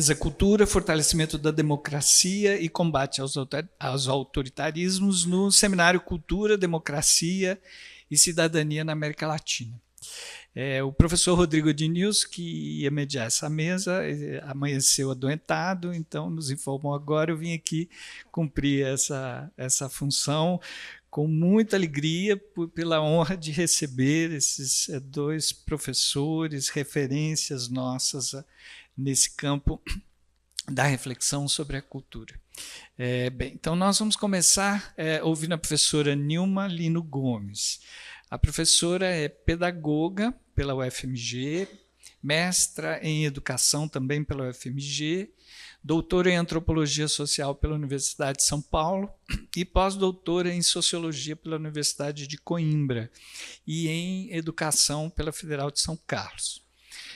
mesa Cultura, Fortalecimento da Democracia e Combate aos Autoritarismos no Seminário Cultura, Democracia e Cidadania na América Latina. O professor Rodrigo Dinius, que ia mediar essa mesa, amanheceu adoentado, então nos informou agora. Eu vim aqui cumprir essa função com muita alegria, pela honra de receber esses dois professores, referências nossas nesse campo da reflexão sobre a cultura. Então, nós vamos começar ouvindo a professora Nilma Lino Gomes. A professora é pedagoga pela UFMG, mestra em educação também pela UFMG, doutora em antropologia social pela Universidade de São Paulo e pós-doutora em sociologia pela Universidade de Coimbra e em educação pela Federal de São Carlos.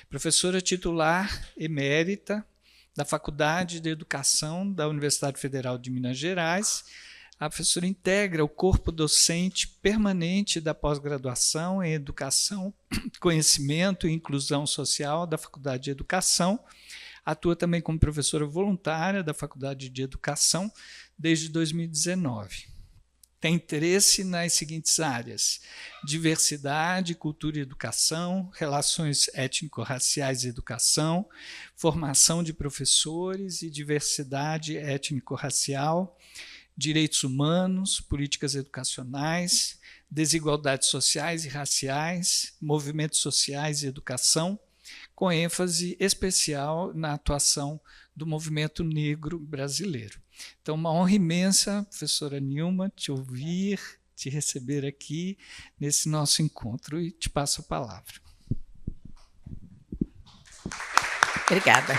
Professora titular emérita da Faculdade de Educação da Universidade Federal de Minas Gerais. A professora integra o corpo docente permanente da pós-graduação em Educação, Conhecimento e Inclusão Social da Faculdade de Educação. Atua também como professora voluntária da Faculdade de Educação desde 2019. Tem interesse nas seguintes áreas: diversidade, cultura e educação, relações étnico-raciais e educação, formação de professores e diversidade étnico-racial, direitos humanos, políticas educacionais, desigualdades sociais e raciais, movimentos sociais e educação, com ênfase especial na atuação do movimento negro brasileiro. Então, uma honra imensa, professora Nilma, te ouvir, te receber aqui nesse nosso encontro, e te passo a palavra. Obrigada.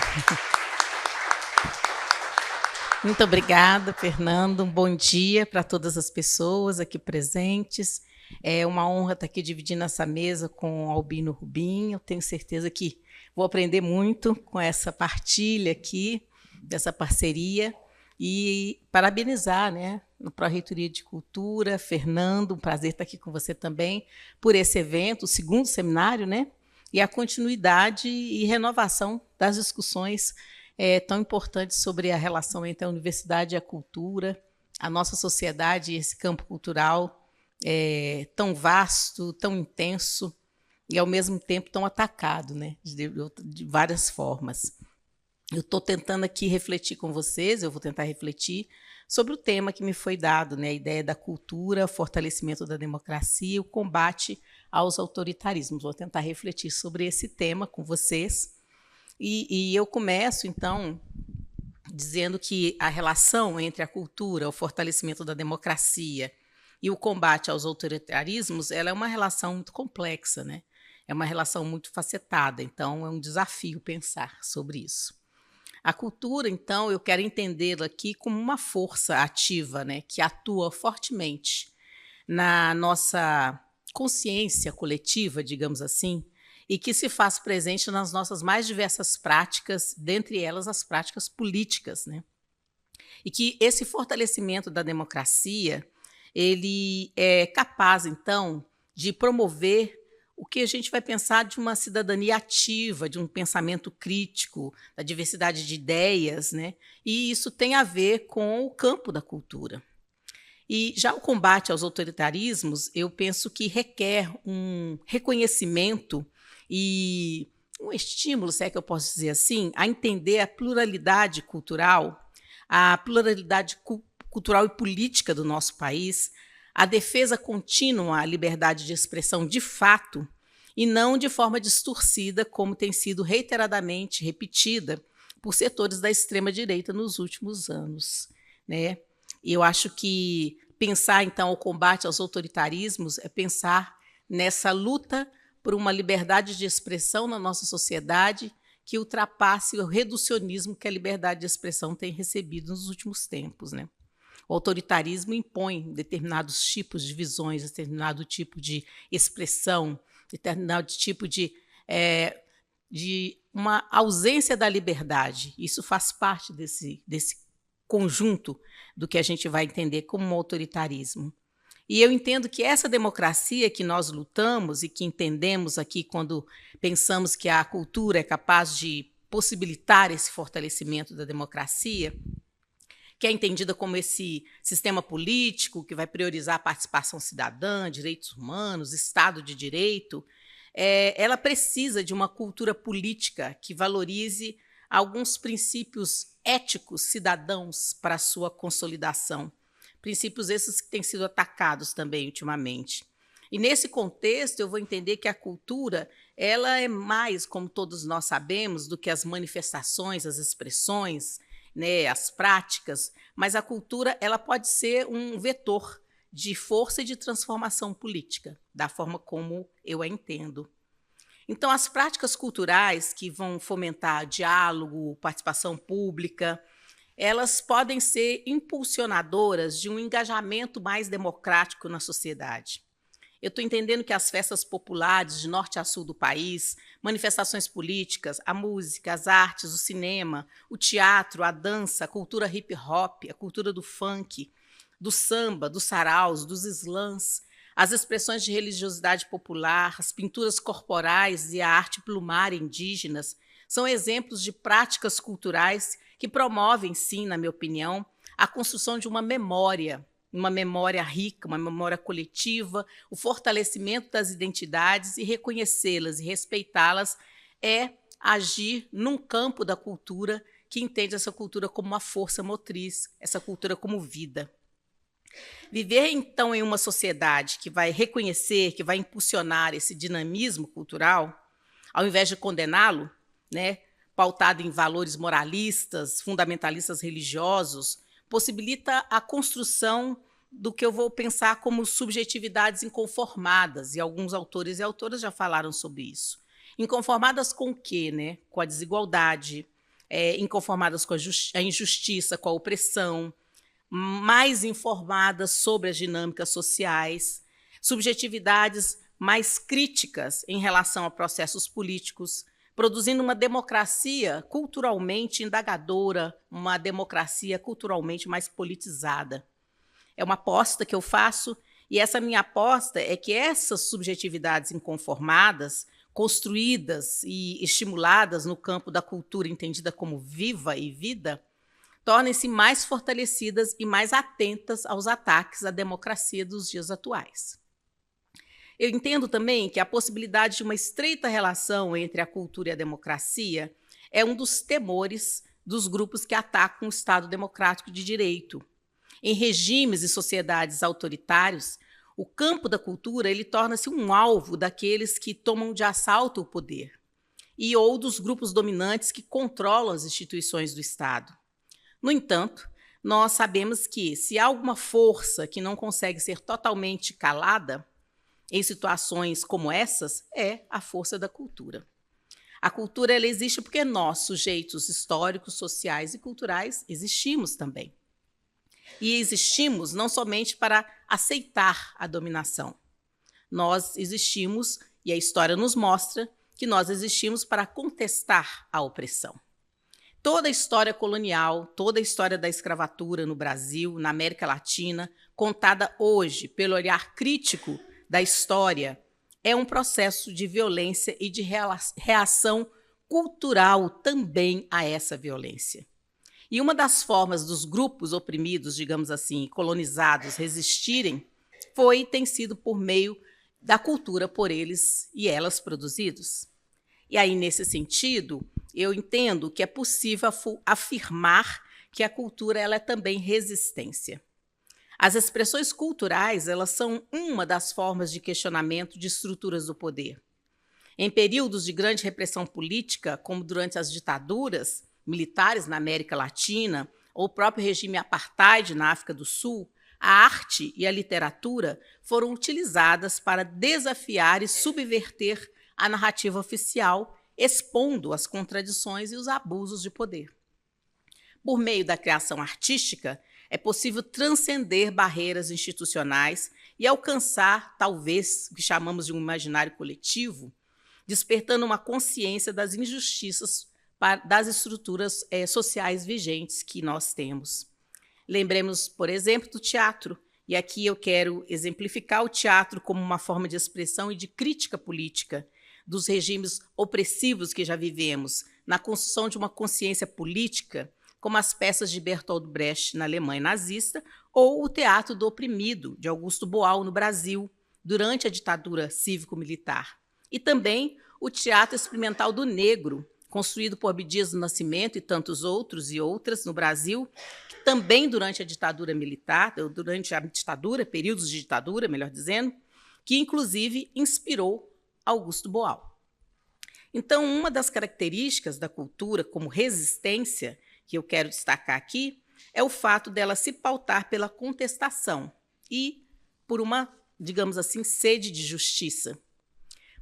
Muito obrigada, Fernando. Um bom dia para todas as pessoas aqui presentes. É uma honra estar aqui dividindo essa mesa com Albino Rubim. Eu tenho certeza que vou aprender muito com essa partilha aqui, dessa parceria. E parabenizar, né, a Pró-Reitoria de Cultura, Fernando, um prazer estar aqui com você também, por esse evento, o segundo seminário, né, e a continuidade e renovação das discussões tão importantes sobre a relação entre a universidade e a cultura, a nossa sociedade e esse campo cultural tão vasto, tão intenso e, ao mesmo tempo, tão atacado, né, de várias formas. Eu estou tentando aqui refletir com vocês, eu vou tentar refletir sobre o tema que me foi dado, né, a ideia da cultura, o fortalecimento da democracia e o combate aos autoritarismos. Vou tentar refletir sobre esse tema com vocês. E eu começo, então, dizendo que a relação entre a cultura, o fortalecimento da democracia e o combate aos autoritarismos, ela é uma relação muito complexa, né? É uma relação muito facetada, então é um desafio pensar sobre isso. A cultura, então, eu quero entendê-la aqui como uma força ativa, né, que atua fortemente na nossa consciência coletiva, digamos assim, e que se faz presente nas nossas mais diversas práticas, dentre elas as práticas políticas, né? E que esse fortalecimento da democracia, ele é capaz, então, de promover o que a gente vai pensar de uma cidadania ativa, de um pensamento crítico, da diversidade de ideias, né? E isso tem a ver com o campo da cultura. E já o combate aos autoritarismos, eu penso que requer um reconhecimento e um estímulo, se é que eu posso dizer assim, a entender a pluralidade cultural e política do nosso país, a defesa contínua à liberdade de expressão de fato e não de forma distorcida, como tem sido reiteradamente repetida por setores da extrema-direita nos últimos anos, né? E eu acho que pensar, então, o combate aos autoritarismos é pensar nessa luta por uma liberdade de expressão na nossa sociedade que ultrapasse o reducionismo que a liberdade de expressão tem recebido nos últimos tempos, né? O autoritarismo impõe determinados tipos de visões, determinado tipo de expressão, determinado tipo de uma ausência da liberdade. Isso faz parte desse conjunto do que a gente vai entender como um autoritarismo. E eu entendo que essa democracia que nós lutamos e que entendemos aqui quando pensamos que a cultura é capaz de possibilitar esse fortalecimento da democracia, que é entendida como esse sistema político que vai priorizar a participação cidadã, direitos humanos, Estado de Direito, ela precisa de uma cultura política que valorize alguns princípios éticos cidadãos para a sua consolidação. Princípios esses que têm sido atacados também ultimamente. E nesse contexto eu vou entender que a cultura ela é mais, como todos nós sabemos, do que as manifestações, as expressões, né, as práticas, mas a cultura ela pode ser um vetor de força e de transformação política, da forma como eu a entendo. Então, as práticas culturais que vão fomentar diálogo, participação pública, elas podem ser impulsionadoras de um engajamento mais democrático na sociedade. Eu estou entendendo que as festas populares de norte a sul do país, manifestações políticas, a música, as artes, o cinema, o teatro, a dança, a cultura hip-hop, a cultura do funk, do samba, dos saraus, dos slams, as expressões de religiosidade popular, as pinturas corporais e a arte plumária indígenas são exemplos de práticas culturais que promovem, sim, na minha opinião, a construção de uma memória rica, uma memória coletiva, o fortalecimento das identidades e reconhecê-las e respeitá-las é agir num campo da cultura que entende essa cultura como uma força motriz, essa cultura como vida. Viver, então, em uma sociedade que vai reconhecer, que vai impulsionar esse dinamismo cultural, ao invés de condená-lo, né, pautado em valores moralistas, fundamentalistas religiosos, possibilita a construção do que eu vou pensar como subjetividades inconformadas, e alguns autores e autoras já falaram sobre isso. Inconformadas com o quê? Né? Com a desigualdade, inconformadas com a injustiça, com a opressão, mais informadas sobre as dinâmicas sociais, subjetividades mais críticas em relação a processos políticos, produzindo uma democracia culturalmente indagadora, uma democracia culturalmente mais politizada. É uma aposta que eu faço, e essa minha aposta é que essas subjetividades inconformadas, construídas e estimuladas no campo da cultura entendida como viva e vida, tornem-se mais fortalecidas e mais atentas aos ataques à democracia dos dias atuais. Eu entendo também que a possibilidade de uma estreita relação entre a cultura e a democracia é um dos temores dos grupos que atacam o Estado democrático de direito. Em regimes e sociedades autoritários, o campo da cultura ele torna-se um alvo daqueles que tomam de assalto o poder ou dos grupos dominantes que controlam as instituições do Estado. No entanto, nós sabemos que, se há alguma força que não consegue ser totalmente calada, em situações como essas, é a força da cultura. A cultura ela existe porque nós, sujeitos históricos, sociais e culturais, existimos também. E existimos não somente para aceitar a dominação. Nós existimos, e a história nos mostra, que nós existimos para contestar a opressão. Toda a história colonial, toda a história da escravatura no Brasil, na América Latina, contada hoje pelo olhar crítico da história, é um processo de violência e de reação cultural também a essa violência. E uma das formas dos grupos oprimidos, digamos assim, colonizados, resistirem, tem sido por meio da cultura por eles e elas produzidos. E aí, nesse sentido, eu entendo que é possível afirmar que a cultura ela é também resistência. As expressões culturais elas são uma das formas de questionamento de estruturas do poder. Em períodos de grande repressão política, como durante as ditaduras militares na América Latina ou o próprio regime apartheid na África do Sul, a arte e a literatura foram utilizadas para desafiar e subverter a narrativa oficial, expondo as contradições e os abusos de poder. Por meio da criação artística, é possível transcender barreiras institucionais e alcançar, talvez, o que chamamos de um imaginário coletivo, despertando uma consciência das injustiças das estruturas sociais vigentes que nós temos. Lembremos, por exemplo, do teatro, e aqui eu quero exemplificar o teatro como uma forma de expressão e de crítica política dos regimes opressivos que já vivemos, na construção de uma consciência política, como as peças de Bertolt Brecht na Alemanha nazista ou o Teatro do Oprimido, de Augusto Boal, no Brasil, durante a ditadura cívico-militar. E também o Teatro Experimental do Negro, construído por Abdias do Nascimento e tantos outros e outras no Brasil, que também durante a ditadura militar, durante a ditadura, períodos de ditadura, melhor dizendo, que inclusive inspirou Augusto Boal. Então, uma das características da cultura como resistência, que eu quero destacar aqui, é o fato dela se pautar pela contestação e por uma, digamos assim, sede de justiça.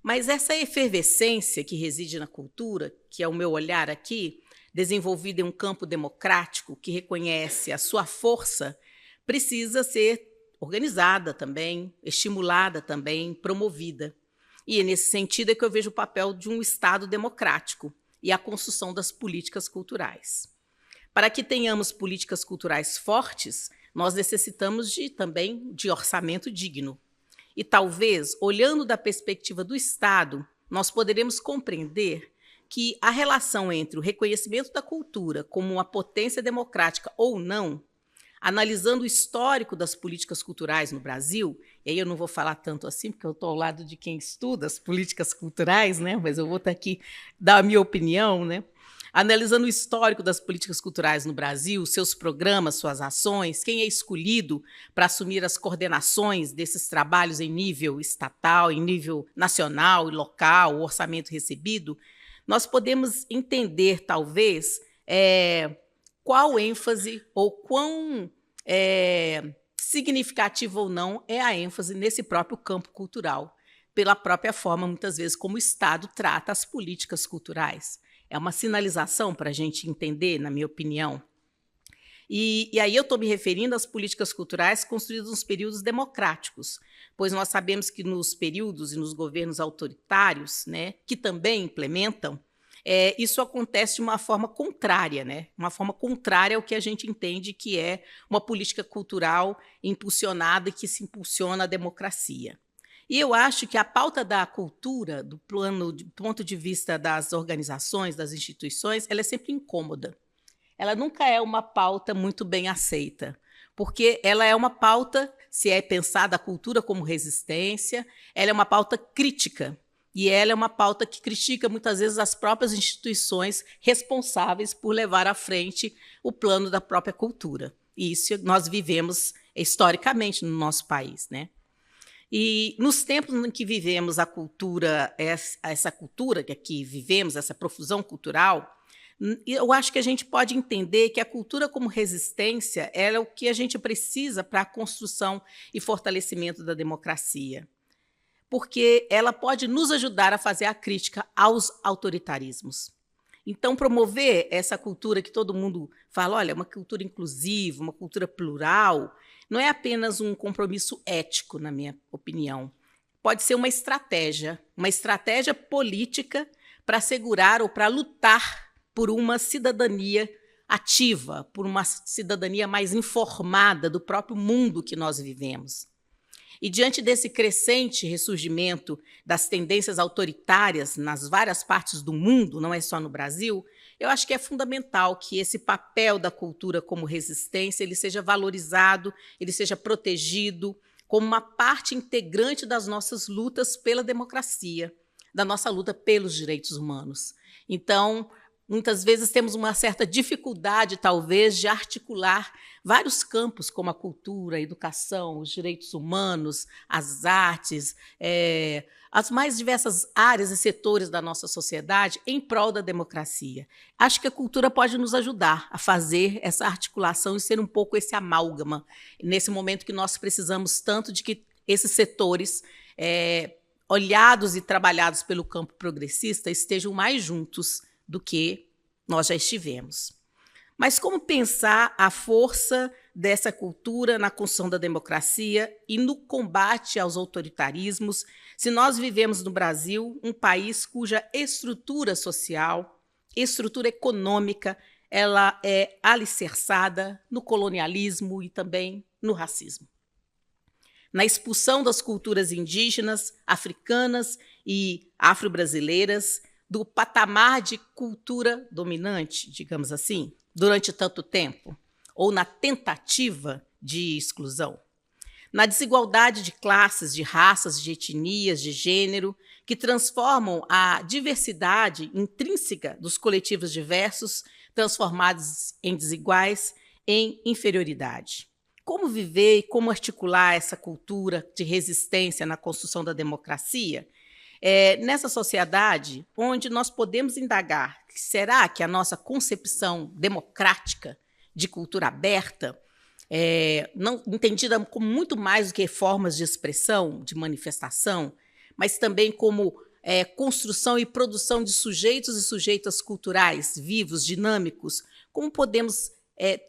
Mas essa efervescência que reside na cultura, que é o meu olhar aqui, desenvolvida em um campo democrático que reconhece a sua força, precisa ser organizada também, estimulada também, promovida. E é nesse sentido é que eu vejo o papel de um Estado democrático e a construção das políticas culturais. Para que tenhamos políticas culturais fortes, nós necessitamos também de orçamento digno. E talvez, olhando da perspectiva do Estado, nós poderemos compreender que a relação entre o reconhecimento da cultura como uma potência democrática ou não, analisando o histórico das políticas culturais no Brasil, e aí eu não vou falar tanto assim, porque eu estou ao lado de quem estuda as políticas culturais, né? Mas eu vou estar aqui dar a minha opinião, né? Analisando o histórico das políticas culturais no Brasil, seus programas, suas ações, quem é escolhido para assumir as coordenações desses trabalhos em nível estatal, em nível nacional e local, o orçamento recebido, nós podemos entender, talvez, qual ênfase ou quão significativa ou não é a ênfase nesse próprio campo cultural, pela própria forma, muitas vezes, como o Estado trata as políticas culturais. É uma sinalização para a gente entender, na minha opinião. E aí eu estou me referindo às políticas culturais construídas nos períodos democráticos, pois nós sabemos que nos períodos e nos governos autoritários, né, que também implementam, isso acontece de uma forma contrária, né? Uma forma contrária ao que a gente entende que é uma política cultural impulsionada e que se impulsiona a democracia. E eu acho que a pauta da cultura, do ponto de vista das organizações, das instituições, ela é sempre incômoda. Ela nunca é uma pauta muito bem aceita, porque ela é uma pauta, se é pensada a cultura como resistência, ela é uma pauta crítica, e ela é uma pauta que critica muitas vezes as próprias instituições responsáveis por levar à frente o plano da própria cultura. E isso nós vivemos historicamente no nosso país, né? E nos tempos em que vivemos a cultura, essa cultura que aqui vivemos, essa profusão cultural, eu acho que a gente pode entender que a cultura como resistência é o que a gente precisa para a construção e fortalecimento da democracia, porque ela pode nos ajudar a fazer a crítica aos autoritarismos. Então, promover essa cultura que todo mundo fala, olha, uma cultura inclusiva, uma cultura plural, não é apenas um compromisso ético, na minha opinião. Pode ser uma estratégia política para assegurar ou para lutar por uma cidadania ativa, por uma cidadania mais informada do próprio mundo que nós vivemos. E diante desse crescente ressurgimento das tendências autoritárias nas várias partes do mundo, não é só no Brasil, eu acho que é fundamental que esse papel da cultura como resistência ele seja valorizado, ele seja protegido como uma parte integrante das nossas lutas pela democracia, da nossa luta pelos direitos humanos. Então, muitas vezes temos uma certa dificuldade, talvez, de articular vários campos, como a cultura, a educação, os direitos humanos, as artes, as mais diversas áreas e setores da nossa sociedade em prol da democracia. Acho que a cultura pode nos ajudar a fazer essa articulação e ser um pouco esse amálgama, nesse momento que nós precisamos tanto de que esses setores, olhados e trabalhados pelo campo progressista, estejam mais juntos do que nós já estivemos. Mas como pensar a força dessa cultura na construção da democracia e no combate aos autoritarismos, se nós vivemos no Brasil um país cuja estrutura social, estrutura econômica, ela é alicerçada no colonialismo e também no racismo. Na expulsão das culturas indígenas, africanas e afro-brasileiras, do patamar de cultura dominante, digamos assim, durante tanto tempo, ou na tentativa de exclusão? Na desigualdade de classes, de raças, de etnias, de gênero, que transformam a diversidade intrínseca dos coletivos diversos, transformados em desiguais, em inferioridade. Como viver e como articular essa cultura de resistência na construção da democracia? Nessa sociedade onde nós podemos indagar, será que a nossa concepção democrática de cultura aberta, não entendida como muito mais do que formas de expressão, de manifestação, mas também como construção e produção de sujeitos e sujeitas culturais vivos, dinâmicos, como podemos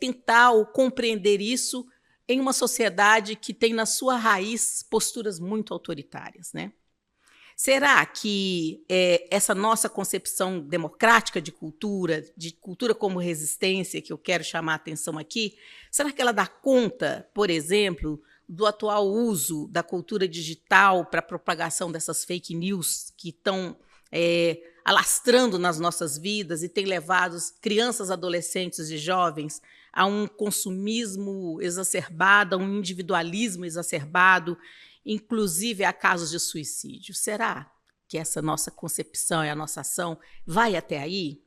tentar ou compreender isso em uma sociedade que tem na sua raiz posturas muito autoritárias, né? Será que essa nossa concepção democrática de cultura como resistência, que eu quero chamar a atenção aqui, será que ela dá conta, por exemplo, do atual uso da cultura digital para a propagação dessas fake news que estão alastrando nas nossas vidas e têm levado crianças, adolescentes e jovens a um consumismo exacerbado, a um individualismo exacerbado, inclusive a casos de suicídio? Será que essa nossa concepção e a nossa ação vai até aí?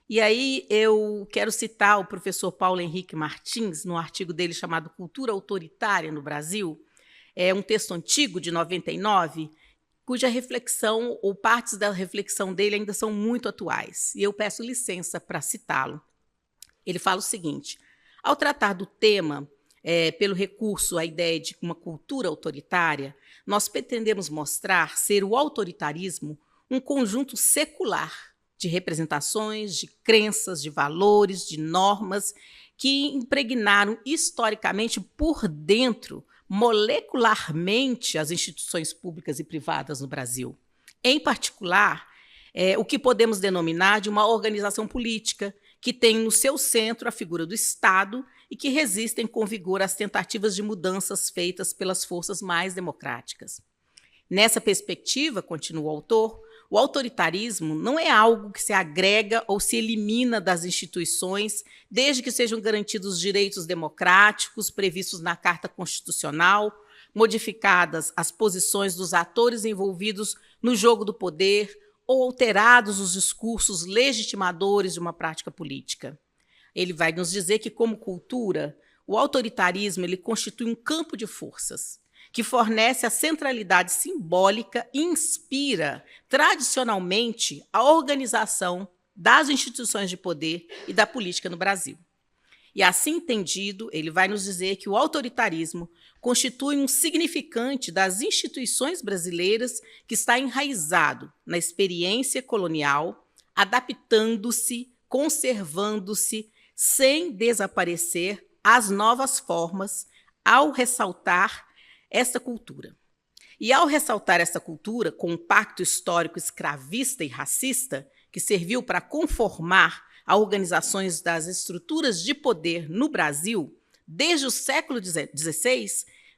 E aí eu quero citar o professor Paulo Henrique Martins, no artigo dele chamado Cultura Autoritária no Brasil, um texto antigo de 99, cuja reflexão, ou partes da reflexão dele ainda são muito atuais, e eu peço licença para citá-lo. Ele fala o seguinte: ao tratar do tema, pelo recurso à ideia de uma cultura autoritária, nós pretendemos mostrar ser o autoritarismo um conjunto secular de representações, de crenças, de valores, de normas que impregnaram historicamente por dentro, molecularmente, as instituições públicas e privadas no Brasil. Em particular, o que podemos denominar de uma organização política que tem no seu centro a figura do Estado e que resistem com vigor às tentativas de mudanças feitas pelas forças mais democráticas. Nessa perspectiva, continua o autor, o autoritarismo não é algo que se agrega ou se elimina das instituições, desde que sejam garantidos os direitos democráticos previstos na Carta Constitucional, modificadas as posições dos atores envolvidos no jogo do poder ou alterados os discursos legitimadores de uma prática política. Ele vai nos dizer que, como cultura, o autoritarismo ele constitui um campo de forças que fornece a centralidade simbólica e inspira, tradicionalmente, a organização das instituições de poder e da política no Brasil. E assim entendido, ele vai nos dizer que o autoritarismo constitui um significante das instituições brasileiras que está enraizado na experiência colonial, adaptando-se, conservando-se, sem desaparecer as novas formas, ao ressaltar esta cultura. E ao ressaltar essa cultura, com um pacto histórico escravista e racista, que serviu para conformar a organizações das estruturas de poder no Brasil, desde o século XVI,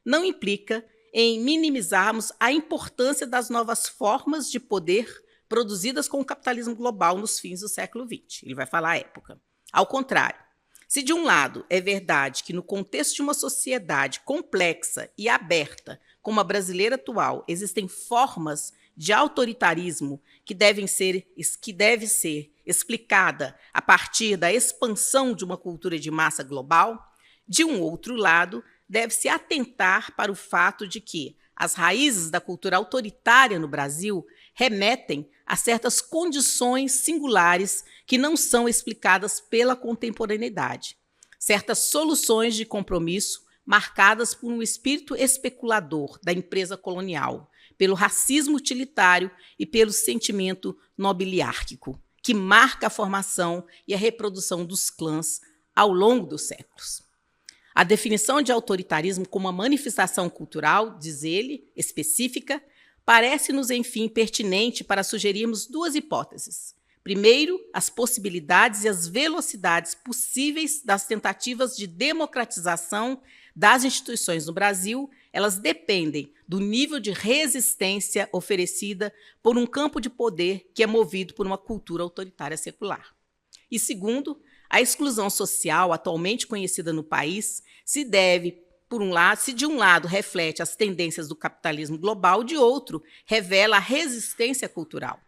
não implica em minimizarmos a importância das novas formas de poder produzidas com o capitalismo global nos fins do século XX. Ele vai falar a época. Ao contrário, se de um lado é verdade que no contexto de uma sociedade complexa e aberta, como a brasileira atual, existem formas de autoritarismo que deve ser explicada a partir da expansão de uma cultura de massa global, de um outro lado, deve-se atentar para o fato de que as raízes da cultura autoritária no Brasil remetem a certas condições singulares que não são explicadas pela contemporaneidade, certas soluções de compromisso marcadas por um espírito especulador da empresa colonial, pelo racismo utilitário e pelo sentimento nobiliárquico, que marca a formação e a reprodução dos clãs ao longo dos séculos. A definição de autoritarismo como uma manifestação cultural, diz ele, específica, parece-nos, enfim, pertinente para sugerirmos duas hipóteses. Primeiro, as possibilidades e as velocidades possíveis das tentativas de democratização das instituições no Brasil, elas dependem do nível de resistência oferecida por um campo de poder que é movido por uma cultura autoritária secular. E segundo, a exclusão social atualmente conhecida no país se deve, por um lado, se de um lado reflete as tendências do capitalismo global, de outro revela a resistência cultural.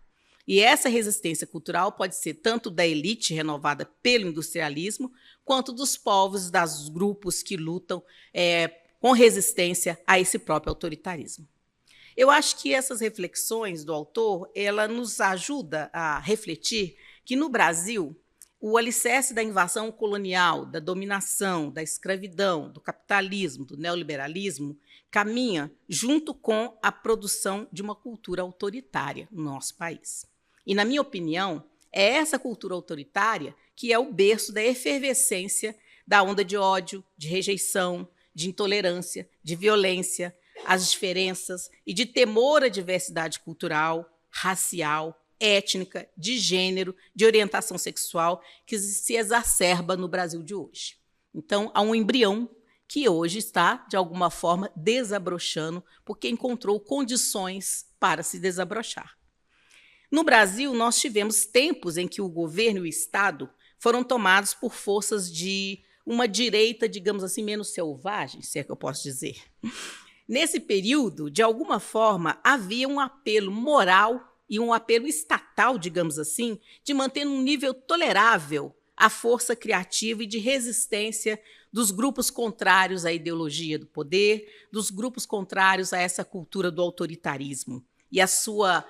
E essa resistência cultural pode ser tanto da elite renovada pelo industrialismo, quanto dos povos, dos grupos que lutam com resistência a esse próprio autoritarismo. Eu acho que essas reflexões do autor, ela nos ajuda a refletir que no Brasil o alicerce da invasão colonial, da dominação, da escravidão, do capitalismo, do neoliberalismo, caminha junto com a produção de uma cultura autoritária no nosso país. E, na minha opinião, é essa cultura autoritária que é o berço da efervescência da onda de ódio, de rejeição, de intolerância, de violência, às diferenças e de temor à diversidade cultural, racial, étnica, de gênero, de orientação sexual, que se exacerba no Brasil de hoje. Então, há um embrião que hoje está, de alguma forma, desabrochando, porque encontrou condições para se desabrochar. No Brasil, nós tivemos tempos em que o governo e o Estado foram tomados por forças de uma direita, digamos assim, menos selvagem, se é que eu posso dizer. Nesse período, de alguma forma, havia um apelo moral e um apelo estatal, digamos assim, de manter um nível tolerável a força criativa e de resistência dos grupos contrários à ideologia do poder, dos grupos contrários a essa cultura do autoritarismo e a sua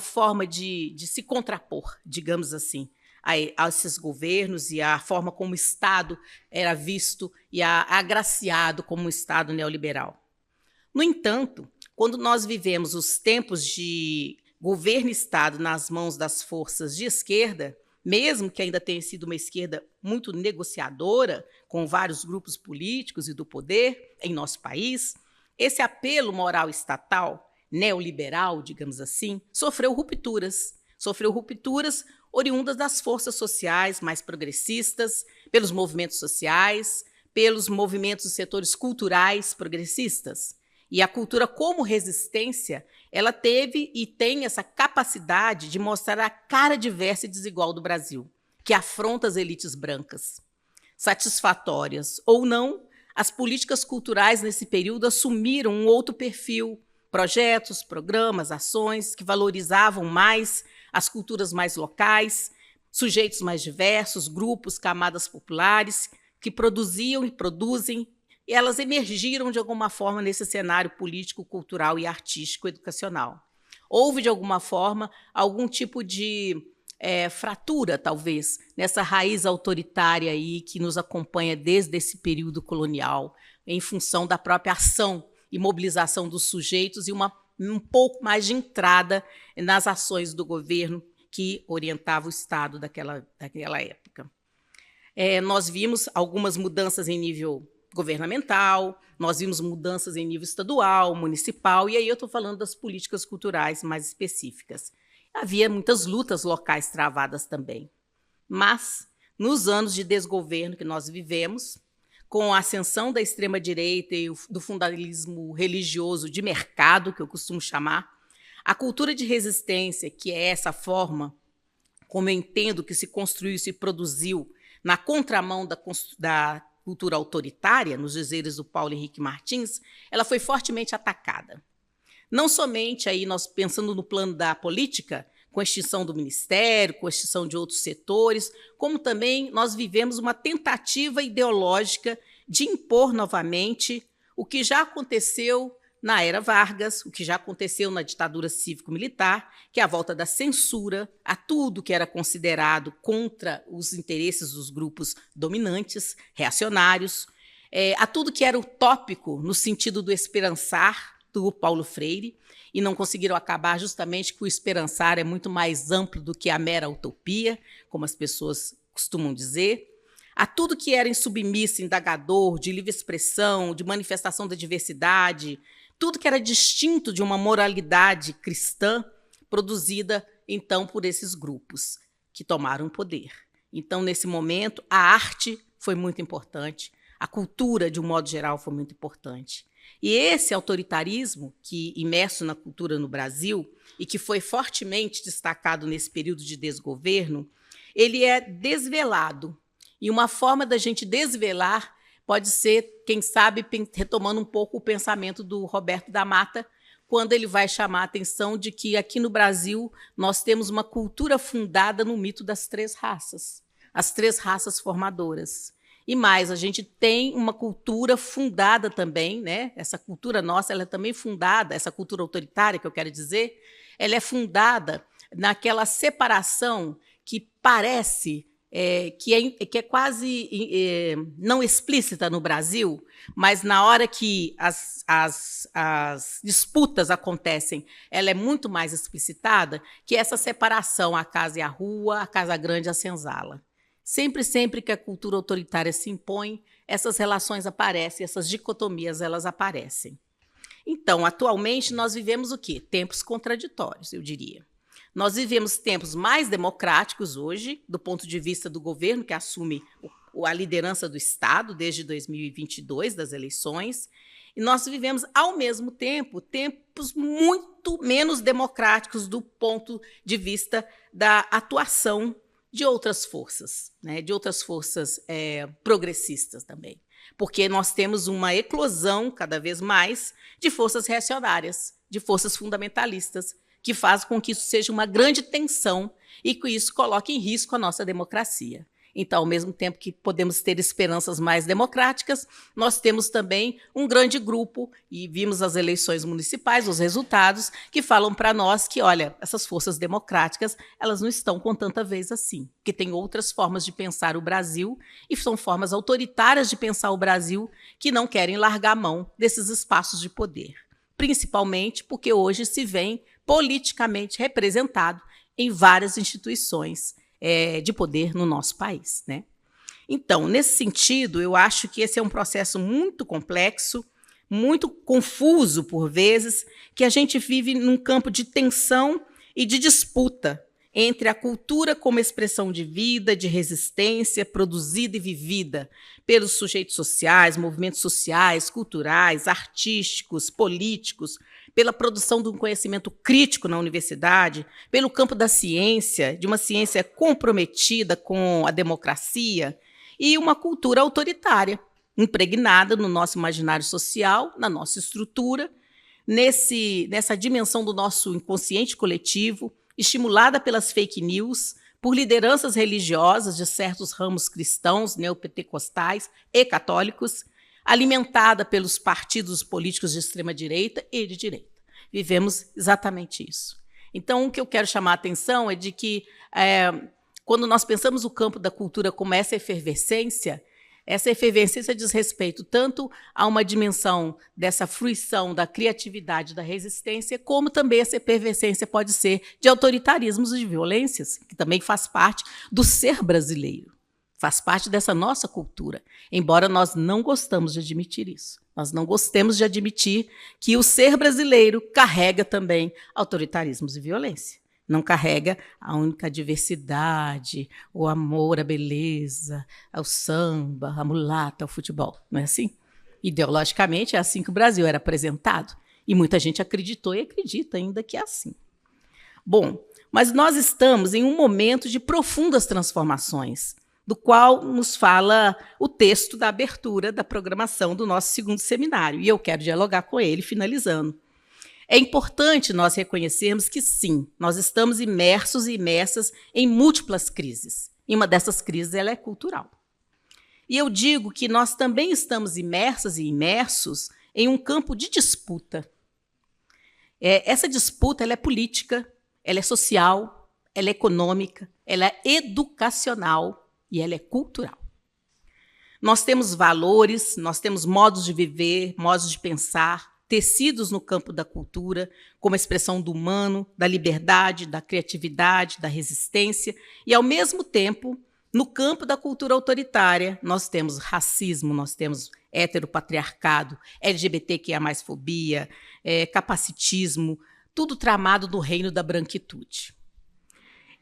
forma de se contrapor, digamos assim, a esses governos e a forma como o Estado era visto e agraciado como um Estado neoliberal. No entanto, quando nós vivemos os tempos de governo e Estado nas mãos das forças de esquerda, mesmo que ainda tenha sido uma esquerda muito negociadora com vários grupos políticos e do poder em nosso país, esse apelo moral estatal, neoliberal, digamos assim, sofreu rupturas oriundas das forças sociais mais progressistas, pelos movimentos sociais, pelos movimentos dos setores culturais progressistas. E a cultura como resistência, ela teve e tem essa capacidade de mostrar a cara diversa e desigual do Brasil, que afronta as elites brancas. Satisfatórias ou não, as políticas culturais nesse período assumiram um outro perfil, projetos, programas, ações que valorizavam mais as culturas mais locais, sujeitos mais diversos, grupos, camadas populares, que produziam e produzem, e elas emergiram de alguma forma nesse cenário político, cultural e artístico educacional. Houve, de alguma forma, algum tipo de fratura, talvez, nessa raiz autoritária aí que nos acompanha desde esse período colonial, em função da própria ação e mobilização dos sujeitos e um pouco mais de entrada nas ações do governo que orientava o Estado daquela época. Nós vimos algumas mudanças em nível governamental, nós vimos mudanças em nível estadual, municipal, e aí eu estou falando das políticas culturais mais específicas. Havia muitas lutas locais travadas também. Mas, nos anos de desgoverno que nós vivemos, com a ascensão da extrema-direita e do fundamentalismo religioso de mercado, que eu costumo chamar, a cultura de resistência, que é essa forma, como eu entendo que se construiu e se produziu na contramão da cultura autoritária, nos dizeres do Paulo Henrique Martins, ela foi fortemente atacada. Não somente aí nós pensando no plano da política, com a extinção do ministério, com a extinção de outros setores, como também nós vivemos uma tentativa ideológica de impor novamente o que já aconteceu na era Vargas, o que já aconteceu na ditadura cívico-militar, que é a volta da censura a tudo que era considerado contra os interesses dos grupos dominantes, reacionários, a tudo que era utópico no sentido do esperançar, do Paulo Freire, e não conseguiram acabar justamente que o esperançar é muito mais amplo do que a mera utopia, como as pessoas costumam dizer, a tudo que era insubmisso, indagador, de livre expressão, de manifestação da diversidade, tudo que era distinto de uma moralidade cristã produzida, então, por esses grupos que tomaram o poder. Então, nesse momento, a arte foi muito importante, a cultura, de um modo geral, foi muito importante. E esse autoritarismo, que imerso na cultura no Brasil e que foi fortemente destacado nesse período de desgoverno, ele é desvelado. E uma forma da gente desvelar pode ser, quem sabe, retomando um pouco o pensamento do Roberto da Mata, quando ele vai chamar a atenção de que aqui no Brasil nós temos uma cultura fundada no mito das 3 raças, as 3 raças formadoras. E mais, a gente tem uma cultura fundada também, né? Essa cultura nossa, ela é também fundada, essa cultura autoritária que eu quero dizer, ela é fundada naquela separação que parece que é quase não explícita no Brasil, mas na hora que as disputas acontecem, ela é muito mais explicitada, que é essa separação, a casa e a rua, a casa grande e a senzala. Sempre que a cultura autoritária se impõe, essas relações aparecem, essas dicotomias elas aparecem. Então, atualmente, nós vivemos o quê? Tempos contraditórios, eu diria. Nós vivemos tempos mais democráticos hoje, do ponto de vista do governo, que assume a liderança do Estado desde 2022, das eleições, e nós vivemos, ao mesmo tempo, tempos muito menos democráticos do ponto de vista da atuação de outras forças, né, de outras forças progressistas também. Porque nós temos uma eclosão, cada vez mais, de forças reacionárias, de forças fundamentalistas, que faz com que isso seja uma grande tensão e que isso coloque em risco a nossa democracia. Então, ao mesmo tempo que podemos ter esperanças mais democráticas, nós temos também um grande grupo, e vimos as eleições municipais, os resultados, que falam para nós que, olha, essas forças democráticas, elas não estão com tanta vez assim, que tem outras formas de pensar o Brasil, e são formas autoritárias de pensar o Brasil, que não querem largar a mão desses espaços de poder. Principalmente porque hoje se vem politicamente representado em várias instituições de poder no nosso país, né? Então, nesse sentido, eu acho que esse é um processo muito complexo, muito confuso por vezes, que a gente vive num campo de tensão e de disputa entre a cultura como expressão de vida, de resistência, produzida e vivida pelos sujeitos sociais, movimentos sociais, culturais, artísticos, políticos, pela produção de um conhecimento crítico na universidade, pelo campo da ciência, de uma ciência comprometida com a democracia, e uma cultura autoritária, impregnada no nosso imaginário social, na nossa estrutura, nessa dimensão do nosso inconsciente coletivo, estimulada pelas fake news, por lideranças religiosas de certos ramos cristãos, neopentecostais e católicos, alimentada pelos partidos políticos de extrema-direita e de direita. Vivemos exatamente isso. Então, o que eu quero chamar a atenção é de que, quando nós pensamos o campo da cultura como essa efervescência diz respeito tanto a uma dimensão dessa fruição da criatividade, da resistência, como também essa efervescência pode ser de autoritarismos e de violências, que também faz parte do ser brasileiro. Faz parte dessa nossa cultura, embora nós não gostamos de admitir isso. Nós não gostemos de admitir que o ser brasileiro carrega também autoritarismos e violência. Não carrega a única diversidade, o amor, a beleza, o samba, a mulata, o futebol. Não é assim? Ideologicamente, é assim que o Brasil era apresentado. E muita gente acreditou e acredita ainda que é assim. Bom, mas nós estamos em um momento de profundas transformações, do qual nos fala o texto da abertura da programação do nosso segundo seminário. E eu quero dialogar com ele, finalizando. É importante nós reconhecermos que, sim, nós estamos imersos e imersas em múltiplas crises. E uma dessas crises ela é cultural. E eu digo que nós também estamos imersas e imersos em um campo de disputa. Essa disputa ela é política, ela é social, ela é econômica, ela é educacional e ela é cultural. Nós temos valores, nós temos modos de viver, modos de pensar, tecidos no campo da cultura, como a expressão do humano, da liberdade, da criatividade, da resistência, e, ao mesmo tempo, no campo da cultura autoritária, nós temos racismo, nós temos heteropatriarcado, LGBTQIA+fobia, capacitismo, tudo tramado no reino da branquitude.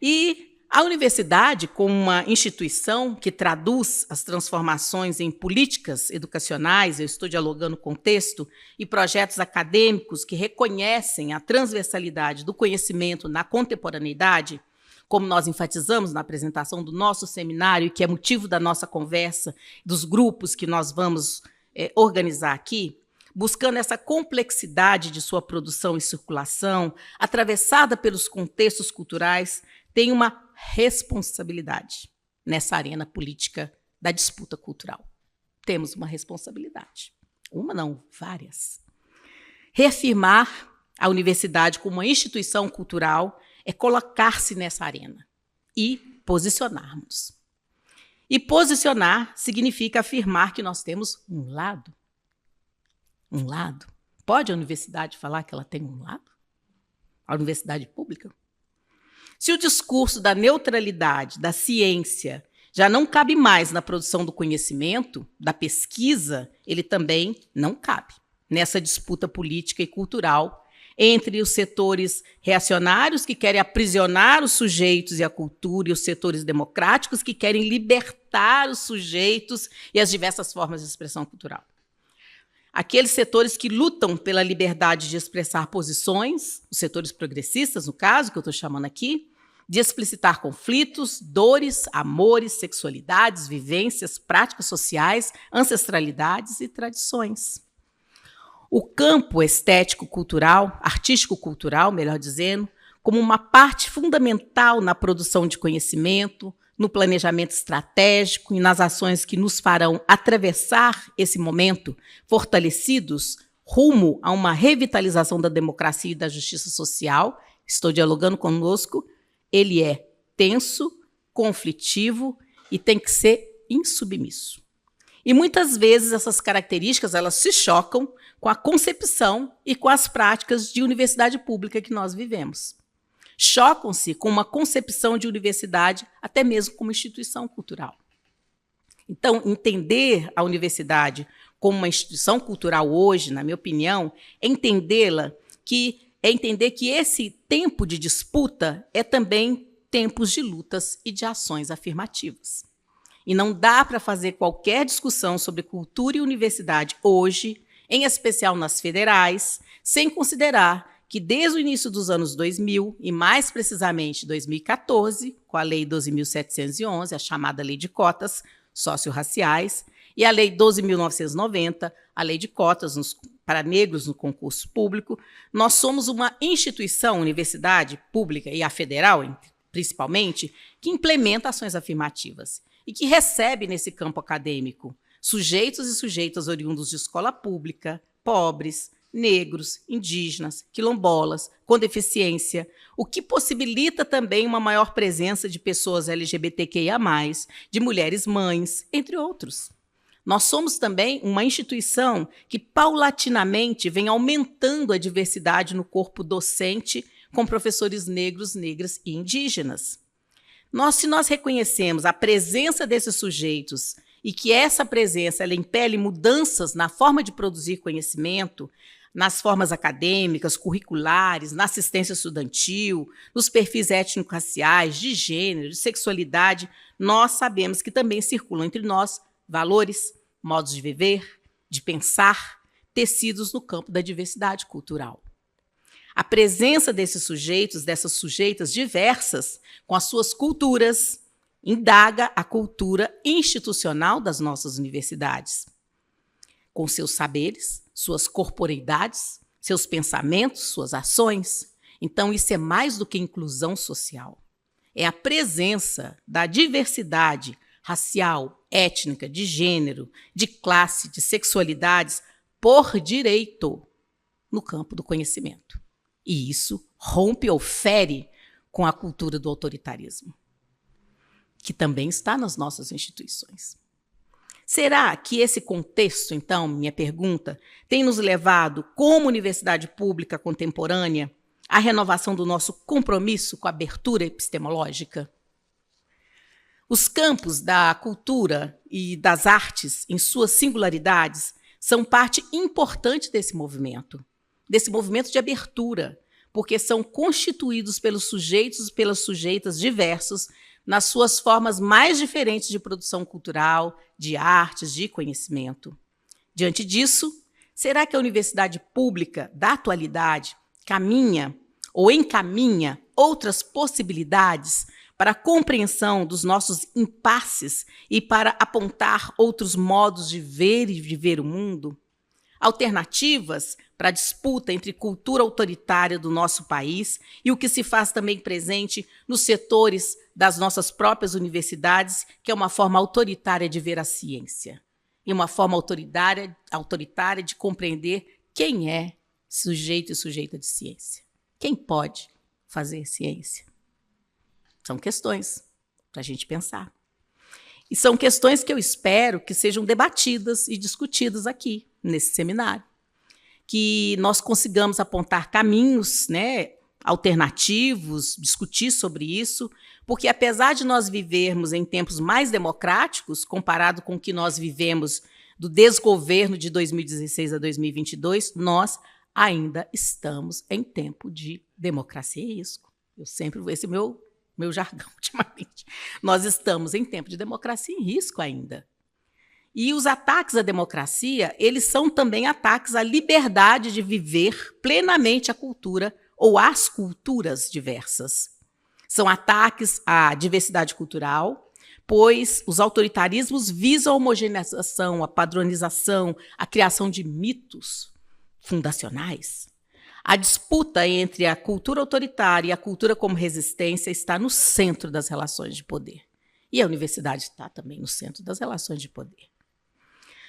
E A universidade, como uma instituição que traduz as transformações em políticas educacionais, eu estou dialogando com o texto, e projetos acadêmicos que reconhecem a transversalidade do conhecimento na contemporaneidade, como nós enfatizamos na apresentação do nosso seminário, que é motivo da nossa conversa, dos grupos que nós vamos organizar aqui, buscando essa complexidade de sua produção e circulação, atravessada pelos contextos culturais, tem uma responsabilidade nessa arena política da disputa cultural. Temos uma responsabilidade. Uma não, várias. Reafirmar a universidade como uma instituição cultural é colocar-se nessa arena e posicionarmos. E posicionar significa afirmar que nós temos um lado. Um lado. Pode a universidade falar que ela tem um lado? A universidade pública? Se o discurso da neutralidade, da ciência, já não cabe mais na produção do conhecimento, da pesquisa, ele também não cabe nessa disputa política e cultural entre os setores reacionários que querem aprisionar os sujeitos e a cultura e os setores democráticos que querem libertar os sujeitos e as diversas formas de expressão cultural. Aqueles setores que lutam pela liberdade de expressar posições, os setores progressistas, no caso, que eu estou chamando aqui, de explicitar conflitos, dores, amores, sexualidades, vivências, práticas sociais, ancestralidades e tradições. O campo estético-cultural, artístico-cultural, melhor dizendo, como uma parte fundamental na produção de conhecimento, no planejamento estratégico e nas ações que nos farão atravessar esse momento fortalecidos rumo a uma revitalização da democracia e da justiça social, estou dialogando conosco, ele é tenso, conflitivo e tem que ser insubmisso. E muitas vezes essas características elas se chocam com a concepção e com as práticas de universidade pública que nós vivemos. Chocam-se com uma concepção de universidade, até mesmo como instituição cultural. Então, entender a universidade como uma instituição cultural hoje, na minha opinião, é entender que esse tempo de disputa é também tempos de lutas e de ações afirmativas. E não dá para fazer qualquer discussão sobre cultura e universidade hoje, em especial nas federais, sem considerar que desde o início dos anos 2000, e mais precisamente 2014, com a Lei 12.711, a chamada Lei de Cotas Socio-Raciais, e a Lei 12.990, a Lei de Cotas para negros no concurso público, nós somos uma instituição, universidade pública e a federal, principalmente, que implementa ações afirmativas e que recebe nesse campo acadêmico sujeitos e sujeitas oriundos de escola pública, pobres, negros, indígenas, quilombolas, com deficiência, o que possibilita também uma maior presença de pessoas LGBTQIA+, de mulheres mães, entre outros. Nós somos também uma instituição que paulatinamente vem aumentando a diversidade no corpo docente com professores negros, negras e indígenas. Se nós reconhecemos a presença desses sujeitos e que essa presença ela impele mudanças na forma de produzir conhecimento, nas formas acadêmicas, curriculares, na assistência estudantil, nos perfis étnico-raciais, de gênero, de sexualidade, nós sabemos que também circulam entre nós valores, modos de viver, de pensar, tecidos no campo da diversidade cultural. A presença desses sujeitos, dessas sujeitas diversas, com as suas culturas, indaga a cultura institucional das nossas universidades, com seus saberes, suas corporeidades, seus pensamentos, suas ações. Então, isso é mais do que inclusão social. É a presença da diversidade racial, étnica, de gênero, de classe, de sexualidades, por direito, no campo do conhecimento. E isso rompe ou fere com a cultura do autoritarismo, que também está nas nossas instituições. Será que esse contexto, então, minha pergunta, tem nos levado, como universidade pública contemporânea, à renovação do nosso compromisso com a abertura epistemológica? Os campos da cultura e das artes, em suas singularidades, são parte importante desse movimento de abertura, porque são constituídos pelos sujeitos e pelas sujeitas diversos nas suas formas mais diferentes de produção cultural, de artes, de conhecimento. Diante disso, será que a universidade pública da atualidade caminha ou encaminha outras possibilidades para a compreensão dos nossos impasses e para apontar outros modos de ver e viver o mundo? Alternativas para a disputa entre cultura autoritária do nosso país e o que se faz também presente nos setores das nossas próprias universidades, que é uma forma autoritária de ver a ciência e uma forma autoritária de compreender quem é sujeito e sujeita de ciência. Quem pode fazer ciência? São questões para a gente pensar. E são questões que eu espero que sejam debatidas e discutidas aqui, nesse seminário. Que nós consigamos apontar caminhos, né, alternativos, discutir sobre isso, porque apesar de nós vivermos em tempos mais democráticos, comparado com o que nós vivemos do desgoverno de 2016 a 2022, nós ainda estamos em tempo de democracia e risco. Esse é meu jargão ultimamente. Nós estamos em tempo de democracia em risco ainda. E os ataques à democracia, eles são também ataques à liberdade de viver plenamente a cultura ou as culturas diversas. São ataques à diversidade cultural, pois os autoritarismos visam a homogeneização, a padronização, a criação de mitos fundacionais. A disputa entre a cultura autoritária e a cultura como resistência está no centro das relações de poder. E a universidade está também no centro das relações de poder.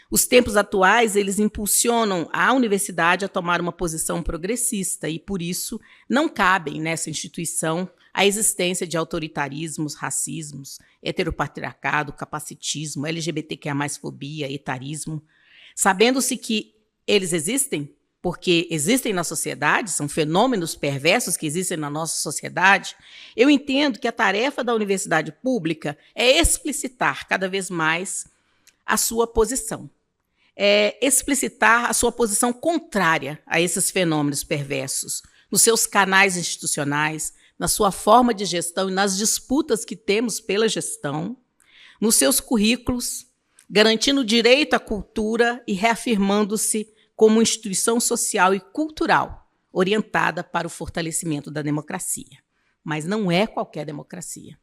Os tempos atuais, eles impulsionam a universidade a tomar uma posição progressista e, por isso, não cabem nessa instituição a existência de autoritarismos, racismos, heteropatriarcado, capacitismo, LGBTQIA+fobia, etarismo. Sabendo-se que eles existem, porque existem na sociedade, são fenômenos perversos que existem na nossa sociedade, eu entendo que a tarefa da universidade pública é explicitar cada vez mais a sua posição. Explicitar a sua posição contrária a esses fenômenos perversos, nos seus canais institucionais, na sua forma de gestão e nas disputas que temos pela gestão, nos seus currículos, garantindo o direito à cultura e reafirmando-se como instituição social e cultural orientada para o fortalecimento da democracia. Mas não é qualquer democracia.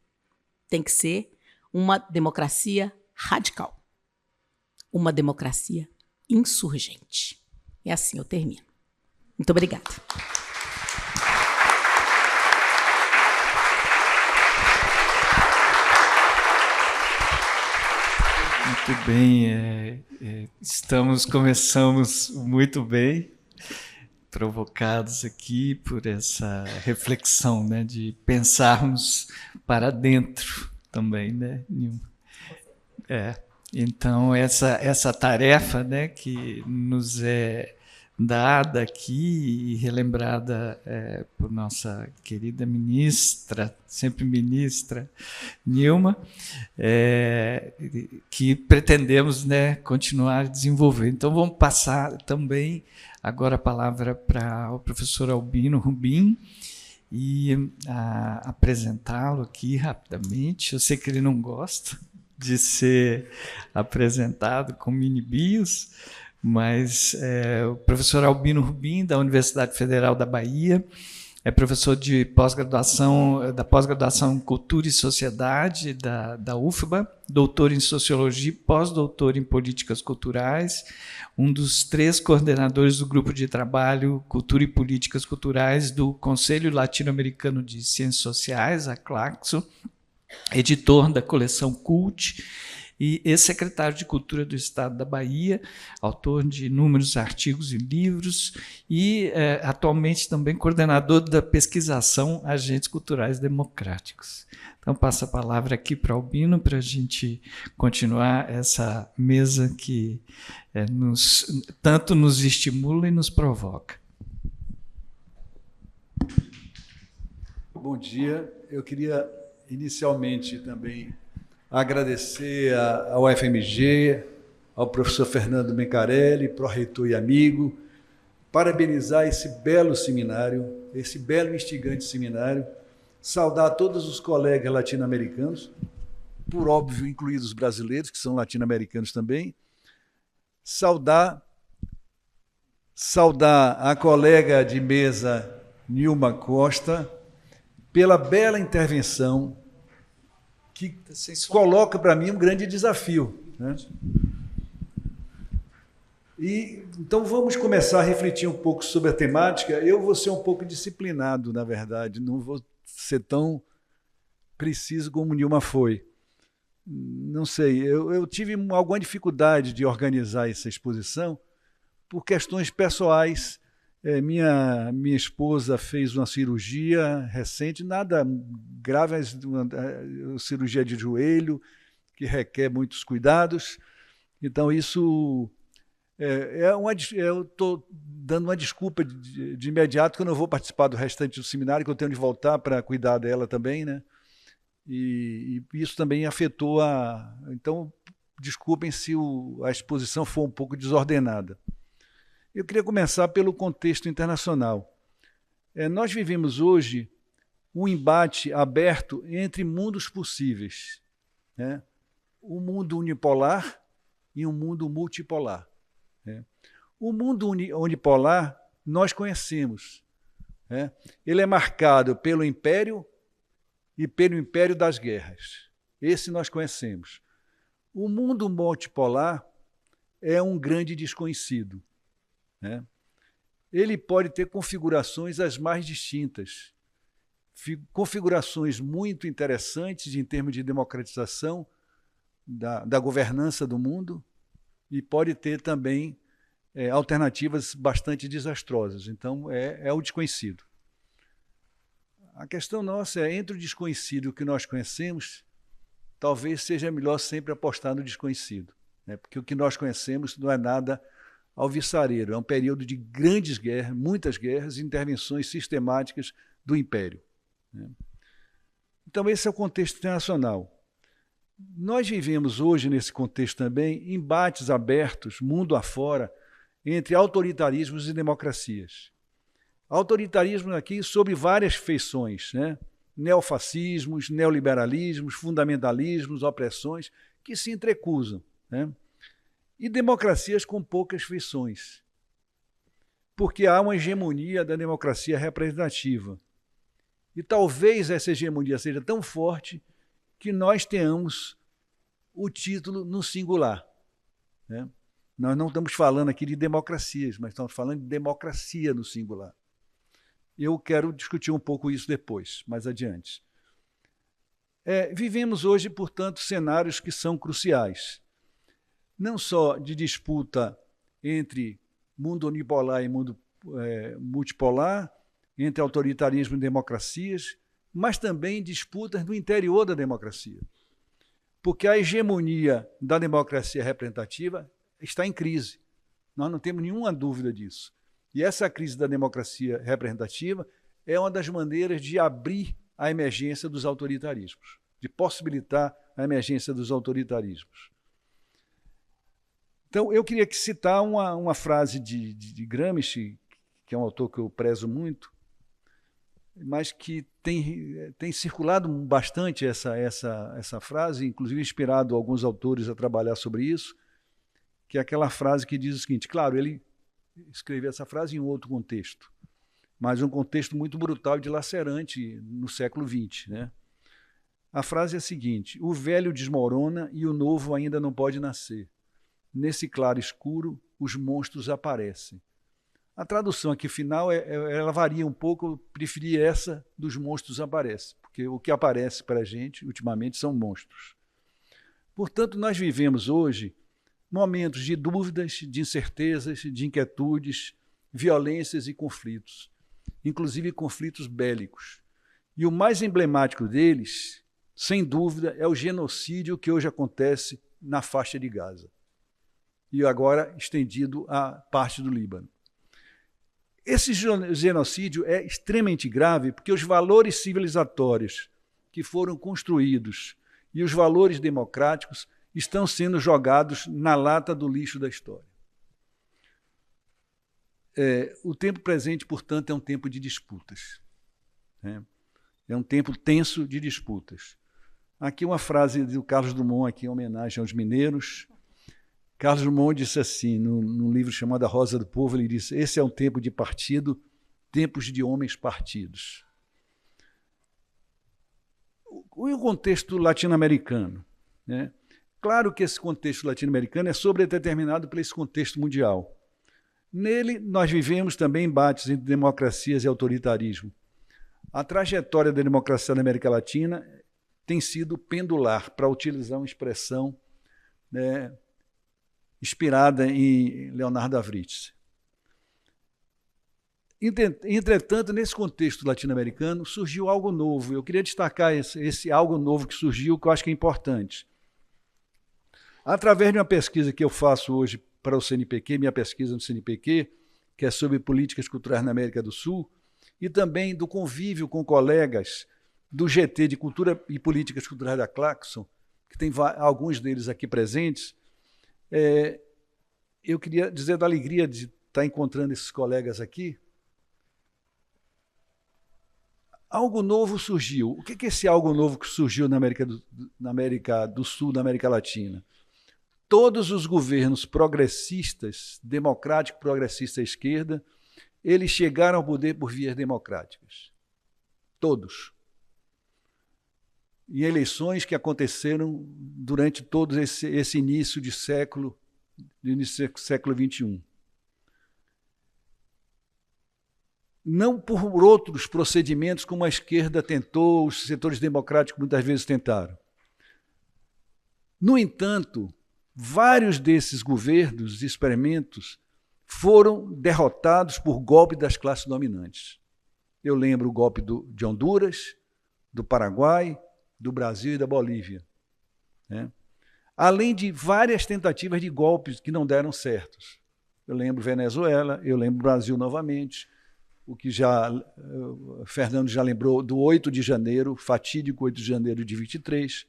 Tem que ser uma democracia radical. Uma democracia insurgente. E assim eu termino. Muito obrigada. Muito bem, começamos muito bem, provocados aqui por essa reflexão, né, de pensarmos para dentro também, né, Nilma? Então, essa tarefa, né, que nos é dada aqui e relembrada por nossa querida ministra, sempre ministra, Nilma, que pretendemos, né, continuar desenvolvendo. Então, vamos passar também agora a palavra para o professor Albino Rubim e apresentá-lo aqui rapidamente. Eu sei que ele não gosta de ser apresentado com mini-bios, mas o professor Albino Rubim, da Universidade Federal da Bahia, é professor de pós-graduação, da pós-graduação em Cultura e Sociedade da UFBA, doutor em Sociologia, pós-doutor em Políticas Culturais, um dos 3 coordenadores do Grupo de Trabalho Cultura e Políticas Culturais do Conselho Latino-Americano de Ciências Sociais, a CLACSO, editor da coleção Cult, e ex-secretário de Cultura do Estado da Bahia, autor de inúmeros artigos e livros, e atualmente também coordenador da pesquisação Agentes Culturais Democráticos. Então, passo a palavra aqui para o Albino, para a gente continuar essa mesa que tanto nos estimula e nos provoca. Bom dia. Eu queria, inicialmente, também agradecer ao UFMG, ao professor Fernando Mencarelli, pró-reitor e amigo, parabenizar esse belo seminário, esse belo e instigante seminário, saudar todos os colegas latino-americanos, por óbvio, incluídos os brasileiros, que são latino-americanos também, saudar a colega de mesa Nilma Costa pela bela intervenção que coloca para mim um grande desafio, né? Então vamos começar a refletir um pouco sobre a temática. Eu vou ser um pouco disciplinado, na verdade, não vou ser tão preciso como Nilma foi. Não sei, eu tive alguma dificuldade de organizar essa exposição por questões pessoais. Minha esposa fez uma cirurgia recente, nada grave, uma cirurgia de joelho, que requer muitos cuidados. Então, isso eu estou dando uma desculpa de imediato, que eu não vou participar do restante do seminário, que eu tenho de voltar para cuidar dela também, né? E isso também afetou Então, desculpem se a exposição for um pouco desordenada. Eu queria começar pelo contexto internacional. Nós vivemos hoje um embate aberto entre mundos possíveis, né? Um mundo unipolar e um mundo multipolar. O mundo unipolar nós conhecemos. Ele é marcado pelo império e pelo império das guerras. Esse nós conhecemos. O mundo multipolar é um grande desconhecido. Ele pode ter configurações as mais distintas, configurações muito interessantes em termos de democratização da governança do mundo, e pode ter também alternativas bastante desastrosas. Então, é o desconhecido. A questão nossa é, entre o desconhecido e o que nós conhecemos, talvez seja melhor sempre apostar no desconhecido, né? Porque o que nós conhecemos não é nada alvissareiro, é um período de grandes guerras, muitas guerras e intervenções sistemáticas do Império, né? Então, esse é o contexto internacional. Nós vivemos hoje, nesse contexto também, embates abertos, mundo afora, entre autoritarismos e democracias. Autoritarismo aqui sob várias feições, né? Neofascismos, neoliberalismos, fundamentalismos, opressões, que se entrecruzam, né? E democracias com poucas feições, porque há uma hegemonia da democracia representativa. E talvez essa hegemonia seja tão forte que nós tenhamos o título no singular, né? Nós não estamos falando aqui de democracias, mas estamos falando de democracia no singular. Eu quero discutir um pouco isso depois, mais adiante. Vivemos hoje, portanto, cenários que são cruciais, não só de disputa entre mundo unipolar e mundo multipolar, entre autoritarismo e democracias, mas também disputas no interior da democracia. Porque a hegemonia da democracia representativa está em crise. Nós não temos nenhuma dúvida disso. E essa crise da democracia representativa é uma das maneiras de abrir a emergência dos autoritarismos, de possibilitar a emergência dos autoritarismos. Então, eu queria citar uma frase de Gramsci, que é um autor que eu prezo muito, mas que tem circulado bastante essa frase, inclusive inspirado alguns autores a trabalhar sobre isso, que é aquela frase que diz o seguinte: claro, ele escreveu essa frase em outro contexto, mas um contexto muito brutal e dilacerante no século XX, né? A frase é a seguinte: o velho desmorona e o novo ainda não pode nascer. Nesse claro escuro, os monstros aparecem. A tradução aqui final, ela varia um pouco, eu preferi essa dos monstros aparecem, porque o que aparece para a gente, ultimamente, são monstros. Portanto, nós vivemos hoje momentos de dúvidas, de incertezas, de inquietudes, violências e conflitos, inclusive conflitos bélicos. E o mais emblemático deles, sem dúvida, é o genocídio que hoje acontece na faixa de Gaza, e agora estendido à parte do Líbano. Esse genocídio é extremamente grave porque os valores civilizatórios que foram construídos e os valores democráticos estão sendo jogados na lata do lixo da história. O tempo presente, portanto, é um tempo de disputas. Né? É um tempo tenso de disputas. Aqui uma frase do Carlos Drummond, aqui em homenagem aos mineiros. Carlos Drummond disse assim, num livro chamado A Rosa do Povo, ele disse: esse é um tempo de partido, tempos de homens partidos. E o contexto latino-americano? Né? Claro que esse contexto latino-americano é sobredeterminado por esse contexto mundial. Nele, nós vivemos também embates entre democracias e autoritarismo. A trajetória da democracia na América Latina tem sido pendular, para utilizar uma expressão, né, inspirada em Leonardo da Vinci. Entretanto, nesse contexto latino-americano, surgiu algo novo. Eu queria destacar esse algo novo que surgiu, que eu acho que é importante. Através de uma pesquisa que eu faço hoje para o CNPq, minha pesquisa no CNPq, que é sobre políticas culturais na América do Sul, e também do convívio com colegas do GT de Cultura e Políticas Culturais da Claxon, que tem alguns deles aqui presentes, eu queria dizer da alegria de estar encontrando esses colegas aqui. Algo novo surgiu. O que é esse algo novo que surgiu na América do Sul, na América Latina? Todos os governos progressistas, democrático, progressista à esquerda, eles chegaram ao poder por vias democráticas. Todos. Em eleições que aconteceram durante todo esse início de século, século XXI. Não por outros procedimentos como a esquerda tentou, os setores democráticos muitas vezes tentaram. No entanto, vários desses governos e experimentos foram derrotados por golpe das classes dominantes. Eu lembro o golpe de Honduras, do Paraguai, do Brasil e da Bolívia. Né? Além de várias tentativas de golpes que não deram certos. Eu lembro Venezuela, eu lembro Brasil novamente, o que Fernando já lembrou do 8 de janeiro, fatídico 8 de janeiro de 23.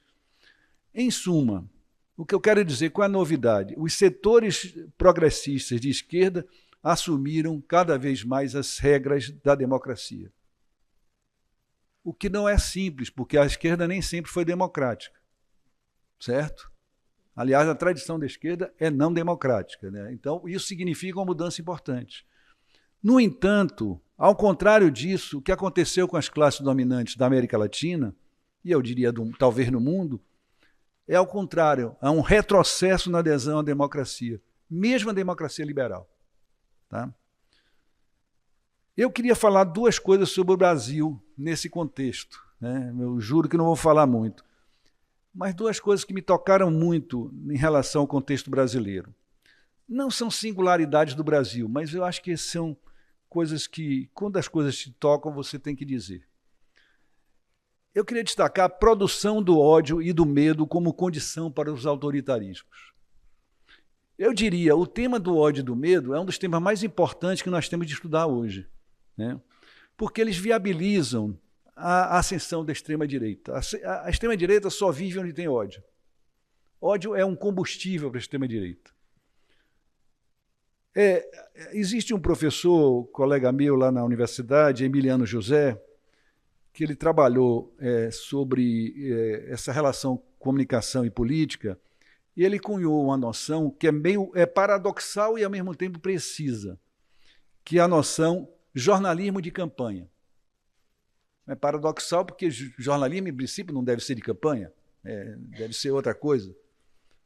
Em suma, o que eu quero dizer, qual é a novidade? Os setores progressistas de esquerda assumiram cada vez mais as regras da democracia. O que não é simples, porque a esquerda nem sempre foi democrática, certo? Aliás, a tradição da esquerda é não democrática, né? Então, isso significa uma mudança importante. No entanto, ao contrário disso, o que aconteceu com as classes dominantes da América Latina, e eu diria talvez no mundo, é ao contrário, há um retrocesso na adesão à democracia, mesmo a democracia liberal. Tá? Eu queria falar duas coisas sobre o Brasil nesse contexto. Né? Eu juro que não vou falar muito. Mas duas coisas que me tocaram muito em relação ao contexto brasileiro. Não são singularidades do Brasil, mas eu acho que são coisas que, quando as coisas te tocam, você tem que dizer. Eu queria destacar a produção do ódio e do medo como condição para os autoritarismos. Eu diria, o tema do ódio e do medo é um dos temas mais importantes que nós temos de estudar hoje, né? Porque eles viabilizam a ascensão da extrema-direita. A extrema-direita só vive onde tem ódio. Ódio é um combustível para a extrema-direita. Existe um professor, colega meu lá na universidade, Emiliano José, que ele trabalhou sobre essa relação comunicação e política, e ele cunhou uma noção que é paradoxal e, ao mesmo tempo, precisa, que é a noção jornalismo de campanha. É paradoxal porque jornalismo, em princípio, não deve ser de campanha, deve ser outra coisa.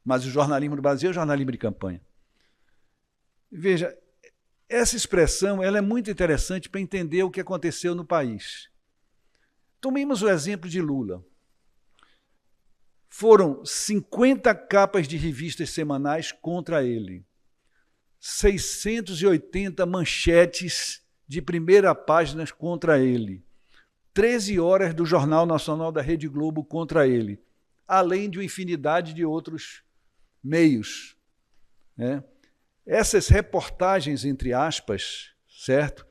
Mas o jornalismo do Brasil é jornalismo de campanha. Veja, essa expressão ela é muito interessante para entender o que aconteceu no país. Tomemos o exemplo de Lula. Foram 50 capas de revistas semanais contra ele, 680 manchetes de primeira página contra ele, 13 horas do Jornal Nacional da Rede Globo contra ele, além de uma infinidade de outros meios. Né? Essas reportagens, entre aspas, certo?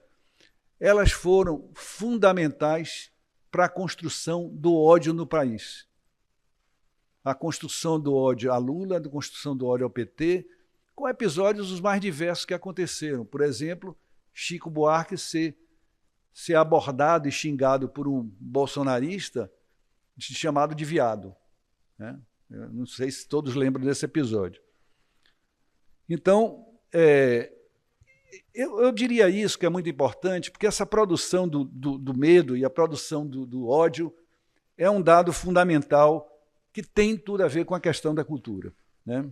Elas foram fundamentais para a construção do ódio no país. A construção do ódio a Lula, a construção do ódio ao PT, com episódios os mais diversos que aconteceram. Por exemplo, Chico Buarque ser abordado e xingado por um bolsonarista chamado de viado, né? Eu não sei se todos lembram desse episódio. Então, eu diria isso, que é muito importante, porque essa produção do medo e a produção do ódio é um dado fundamental que tem tudo a ver com a questão da cultura, né?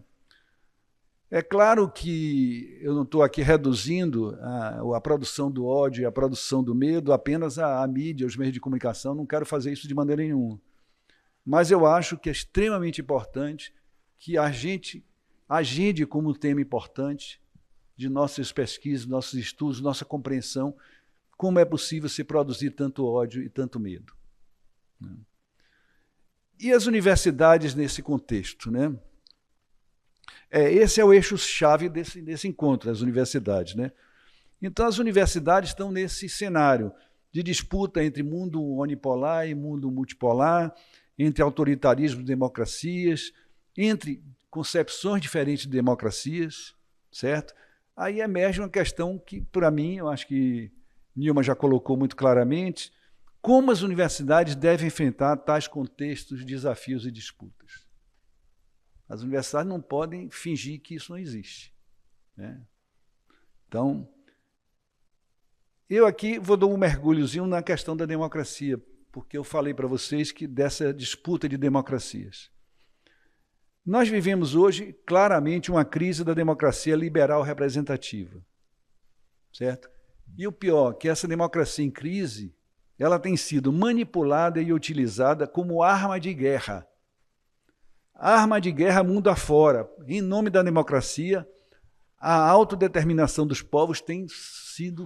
É claro que eu não estou aqui reduzindo a produção do ódio e a produção do medo apenas à mídia, aos meios de comunicação, não quero fazer isso de maneira nenhuma. Mas eu acho que é extremamente importante que a gente agende como um tema importante de nossas pesquisas, nossos estudos, nossa compreensão, como é possível se produzir tanto ódio e tanto medo. E as universidades nesse contexto, né? Esse é o eixo-chave desse encontro, as universidades, né? Então, as universidades estão nesse cenário de disputa entre mundo unipolar e mundo multipolar, entre autoritarismo e democracias, entre concepções diferentes de democracias, certo? Aí emerge uma questão que, para mim, eu acho que Nilma já colocou muito claramente, como as universidades devem enfrentar tais contextos, desafios e disputas. As universidades não podem fingir que isso não existe, né? Então, eu aqui vou dar um mergulhozinho na questão da democracia, porque eu falei para vocês que dessa disputa de democracias. Nós vivemos hoje, claramente, uma crise da democracia liberal representativa, certo? E o pior, que essa democracia em crise, ela tem sido manipulada e utilizada como arma de guerra. Arma de guerra mundo afora. Em nome da democracia, a autodeterminação dos povos tem sido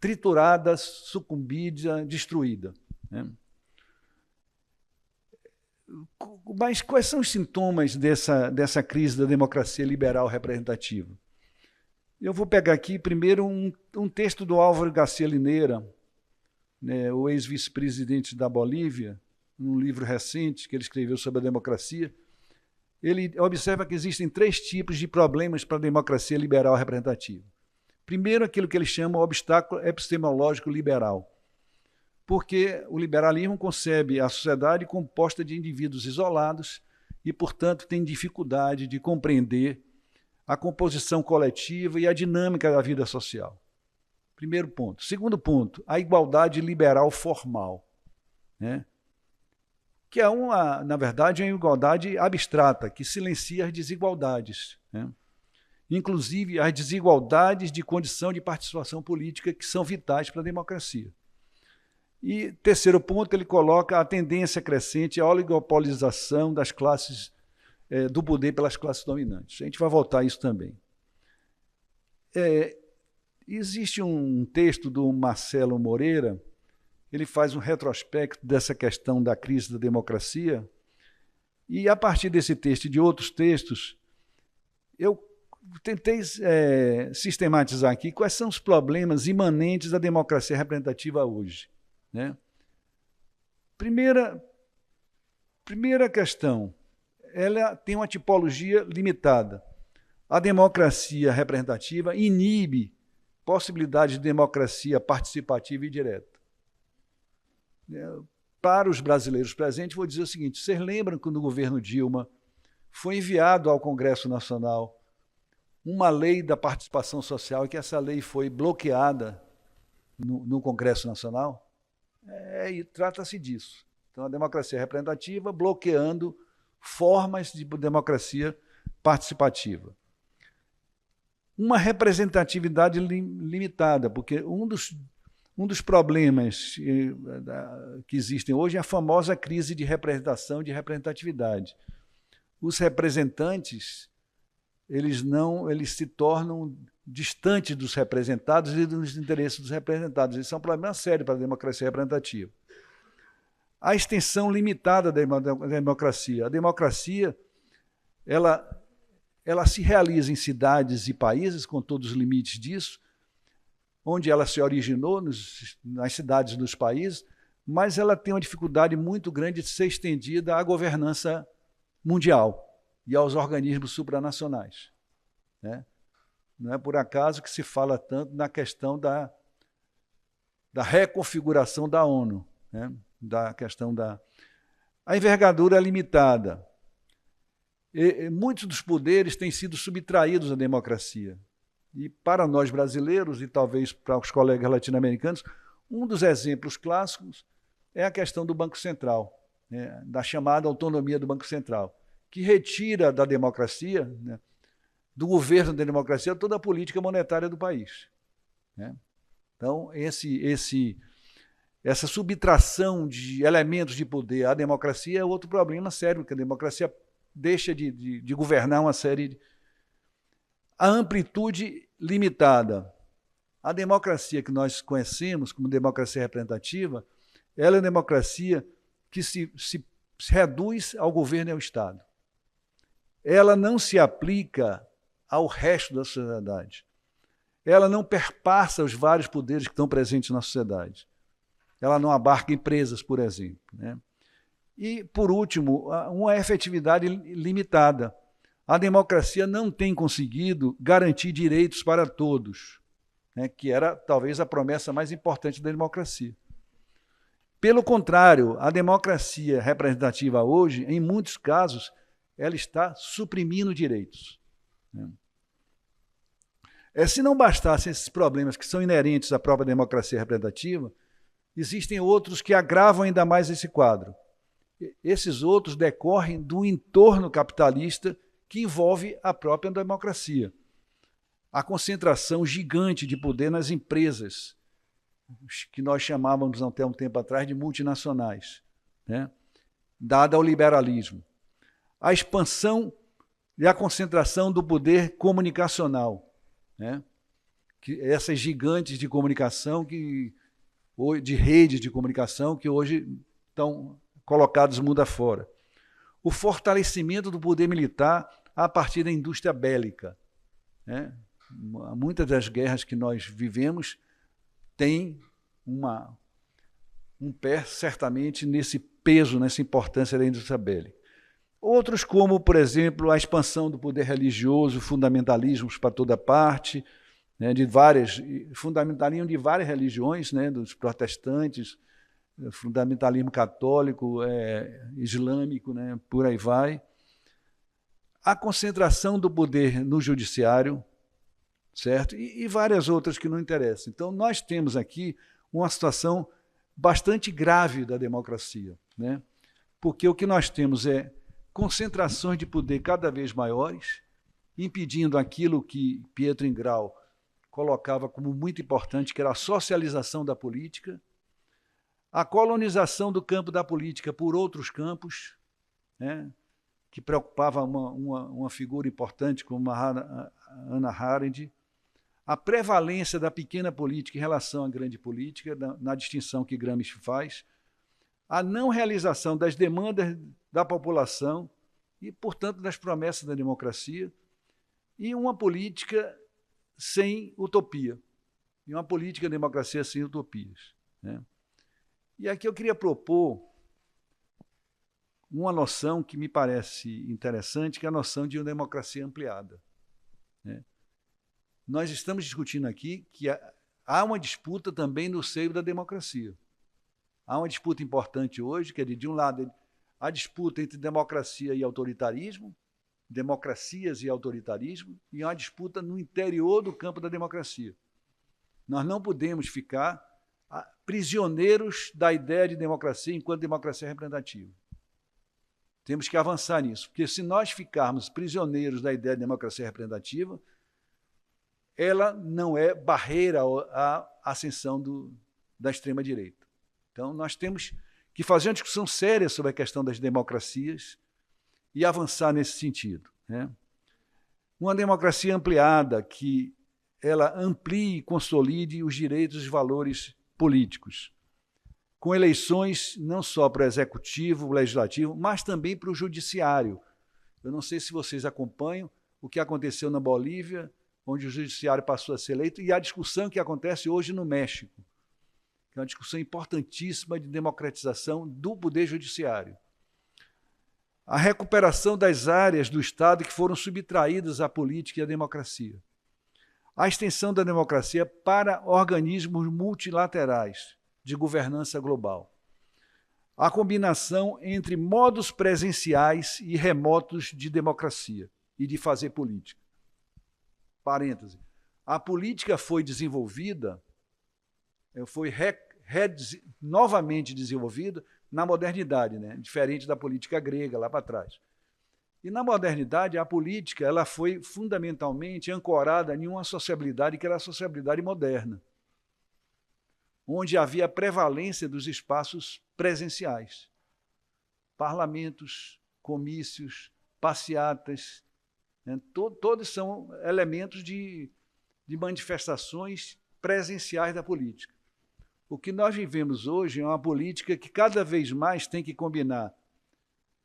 triturada, sucumbida, destruída, né? Mas quais são os sintomas dessa crise da democracia liberal representativa? Eu vou pegar aqui primeiro um texto do Álvaro Garcia Linera, né, o ex-vice-presidente da Bolívia, num livro recente que ele escreveu sobre a democracia. Ele observa que existem 3 tipos de problemas para a democracia liberal representativa. Primeiro, aquilo que ele chama o obstáculo epistemológico liberal, porque o liberalismo concebe a sociedade composta de indivíduos isolados e, portanto, tem dificuldade de compreender a composição coletiva e a dinâmica da vida social. Primeiro ponto. Segundo ponto, a igualdade liberal formal, né? Que é na verdade, uma igualdade abstrata, que silencia as desigualdades, né? Inclusive as desigualdades de condição de participação política que são vitais para a democracia. E terceiro ponto, ele coloca a tendência crescente à oligopolização das classes, do poder pelas classes dominantes. A gente vai voltar a isso também. Existe um texto do Marcelo Moreira, ele faz um retrospecto dessa questão da crise da democracia, e a partir desse texto e de outros textos, eu tentei sistematizar aqui quais são os problemas imanentes da democracia representativa hoje, né? Primeira questão, ela tem uma tipologia limitada. A democracia representativa inibe possibilidades de democracia participativa e direta. Para os brasileiros presentes, vou dizer o seguinte: vocês lembram quando o governo Dilma foi enviado ao Congresso Nacional uma lei da participação social e que essa lei foi bloqueada no Congresso Nacional? E trata-se disso. Então, a democracia representativa bloqueando formas de democracia participativa. Uma representatividade limitada, porque um dos problemas que existem hoje é a famosa crise de representação, de representatividade. Os representantes, eles se tornam distantes dos representados e dos interesses dos representados. Isso é um problema sério para a democracia representativa. A extensão limitada da democracia. A democracia, ela se realiza em cidades e países, com todos os limites disso, onde ela se originou, nas cidades dos países, mas ela tem uma dificuldade muito grande de ser estendida à governança mundial e aos organismos supranacionais, né? Não é por acaso que se fala tanto na questão da reconfiguração da ONU, né? Da questão da... A envergadura é limitada. Muitos dos poderes têm sido subtraídos à democracia. E para nós brasileiros, e talvez para os colegas latino-americanos, um dos exemplos clássicos é a questão do Banco Central, né? Da chamada autonomia do Banco Central, que retira da democracia, né, do governo da democracia, toda a política monetária do país, né? Então, essa subtração de elementos de poder à democracia é outro problema sério, porque a democracia deixa de governar uma série de... A amplitude limitada. A democracia que nós conhecemos como democracia representativa, ela é uma democracia que se reduz ao governo e ao Estado. Ela não se aplica ao resto da sociedade. Ela não perpassa os vários poderes que estão presentes na sociedade. Ela não abarca empresas, por exemplo, né? E, por último, uma efetividade limitada. A democracia não tem conseguido garantir direitos para todos, né, que era talvez a promessa mais importante da democracia. Pelo contrário, a democracia representativa hoje, em muitos casos, ela está suprimindo direitos, né? Se não bastassem esses problemas que são inerentes à própria democracia representativa, existem outros que agravam ainda mais esse quadro. Esses outros decorrem do entorno capitalista que envolve a própria democracia. A concentração gigante de poder nas empresas, que nós chamávamos até um tempo atrás de multinacionais, né, dada ao liberalismo. A expansão e a concentração do poder comunicacional, né, que essas gigantes de comunicação, de redes de comunicação, que hoje estão colocados mundo afora. O fortalecimento do poder militar a partir da indústria bélica, né? Muitas das guerras que nós vivemos têm um pé, certamente, nesse peso, nessa importância da indústria bélica. Outros, como, por exemplo, a expansão do poder religioso, fundamentalismos para toda parte, né, fundamentalismo de várias religiões, né, dos protestantes, fundamentalismo católico, islâmico, né, por aí vai. A concentração do poder no judiciário, certo? E várias outras que não interessam. Então, nós temos aqui uma situação bastante grave da democracia, né? Porque o que nós temos é concentrações de poder cada vez maiores, impedindo aquilo que Pietro Ingrao colocava como muito importante, que era a socialização da política, a colonização do campo da política por outros campos, né, que preocupava uma figura importante como a Hannah Arendt, a prevalência da pequena política em relação à grande política, na distinção que Gramsci faz, a não realização das demandas da população e, portanto, das promessas da democracia, e uma política sem utopia, e uma política de democracia sem utopias, né? E aqui eu queria propor uma noção que me parece interessante, que é a noção de uma democracia ampliada, né? Nós estamos discutindo aqui que há uma disputa também no seio da democracia. Há uma disputa importante hoje, que é de um lado, a disputa entre democracia e autoritarismo, democracias e autoritarismo, e há uma disputa no interior do campo da democracia. Nós não podemos ficar prisioneiros da ideia de democracia enquanto democracia representativa. Temos que avançar nisso, porque se nós ficarmos prisioneiros da ideia de democracia representativa, ela não é barreira à ascensão da extrema-direita. Então, nós temos que fazer uma discussão séria sobre a questão das democracias e avançar nesse sentido, né? Uma democracia ampliada, que ela amplie e consolide os direitos e valores políticos, com eleições não só para o executivo, o legislativo, mas também para o judiciário. Eu não sei se vocês acompanham o que aconteceu na Bolívia, onde o judiciário passou a ser eleito, e a discussão que acontece hoje no México, que é uma discussão importantíssima de democratização do poder judiciário. A recuperação das áreas do Estado que foram subtraídas à política e à democracia. A extensão da democracia para organismos multilaterais de governança global. A combinação entre modos presenciais e remotos de democracia e de fazer política. Parêntese. A política foi desenvolvida, foi novamente desenvolvida na modernidade, né? Diferente da política grega lá para trás. E na modernidade, a política ela foi fundamentalmente ancorada em uma sociabilidade que era a sociabilidade moderna, onde havia a prevalência dos espaços presenciais. Parlamentos, comícios, passeatas, né? Todos são elementos de manifestações presenciais da política. O que nós vivemos hoje é uma política que cada vez mais tem que combinar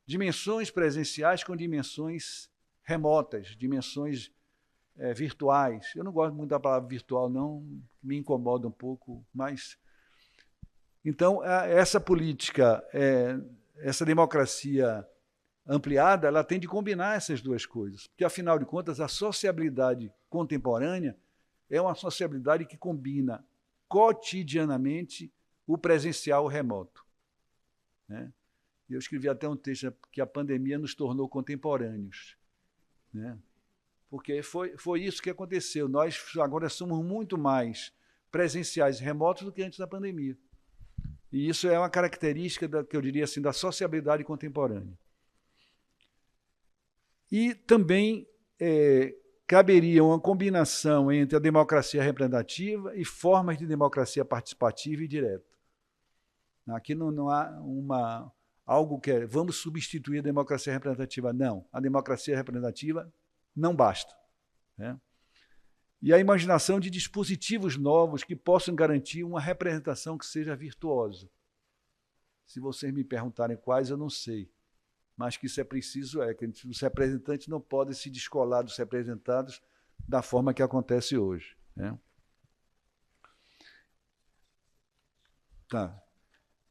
dimensões presenciais com dimensões remotas, dimensões virtuais. Eu não gosto muito da palavra virtual, não, me incomoda um pouco, mas... Então, essa política, essa democracia ampliada, ela tem de combinar essas duas coisas, porque, afinal de contas, a sociabilidade contemporânea é uma sociabilidade que combina cotidianamente o presencial e o remoto, né? Eu escrevi até um texto que a pandemia nos tornou contemporâneos, né? Porque foi isso que aconteceu. Nós agora somos muito mais presenciais e remotos do que antes da pandemia. E isso é uma característica, que eu diria assim, da sociabilidade contemporânea. E também caberia uma combinação entre a democracia representativa e formas de democracia participativa e direta. Aqui não há algo que vamos substituir a democracia representativa. Não, a democracia representativa não basta, né? E a imaginação de dispositivos novos que possam garantir uma representação que seja virtuosa. Se vocês me perguntarem quais, eu não sei, mas que isso é preciso, que os representantes não podem se descolar dos representados da forma que acontece hoje, né? Tá.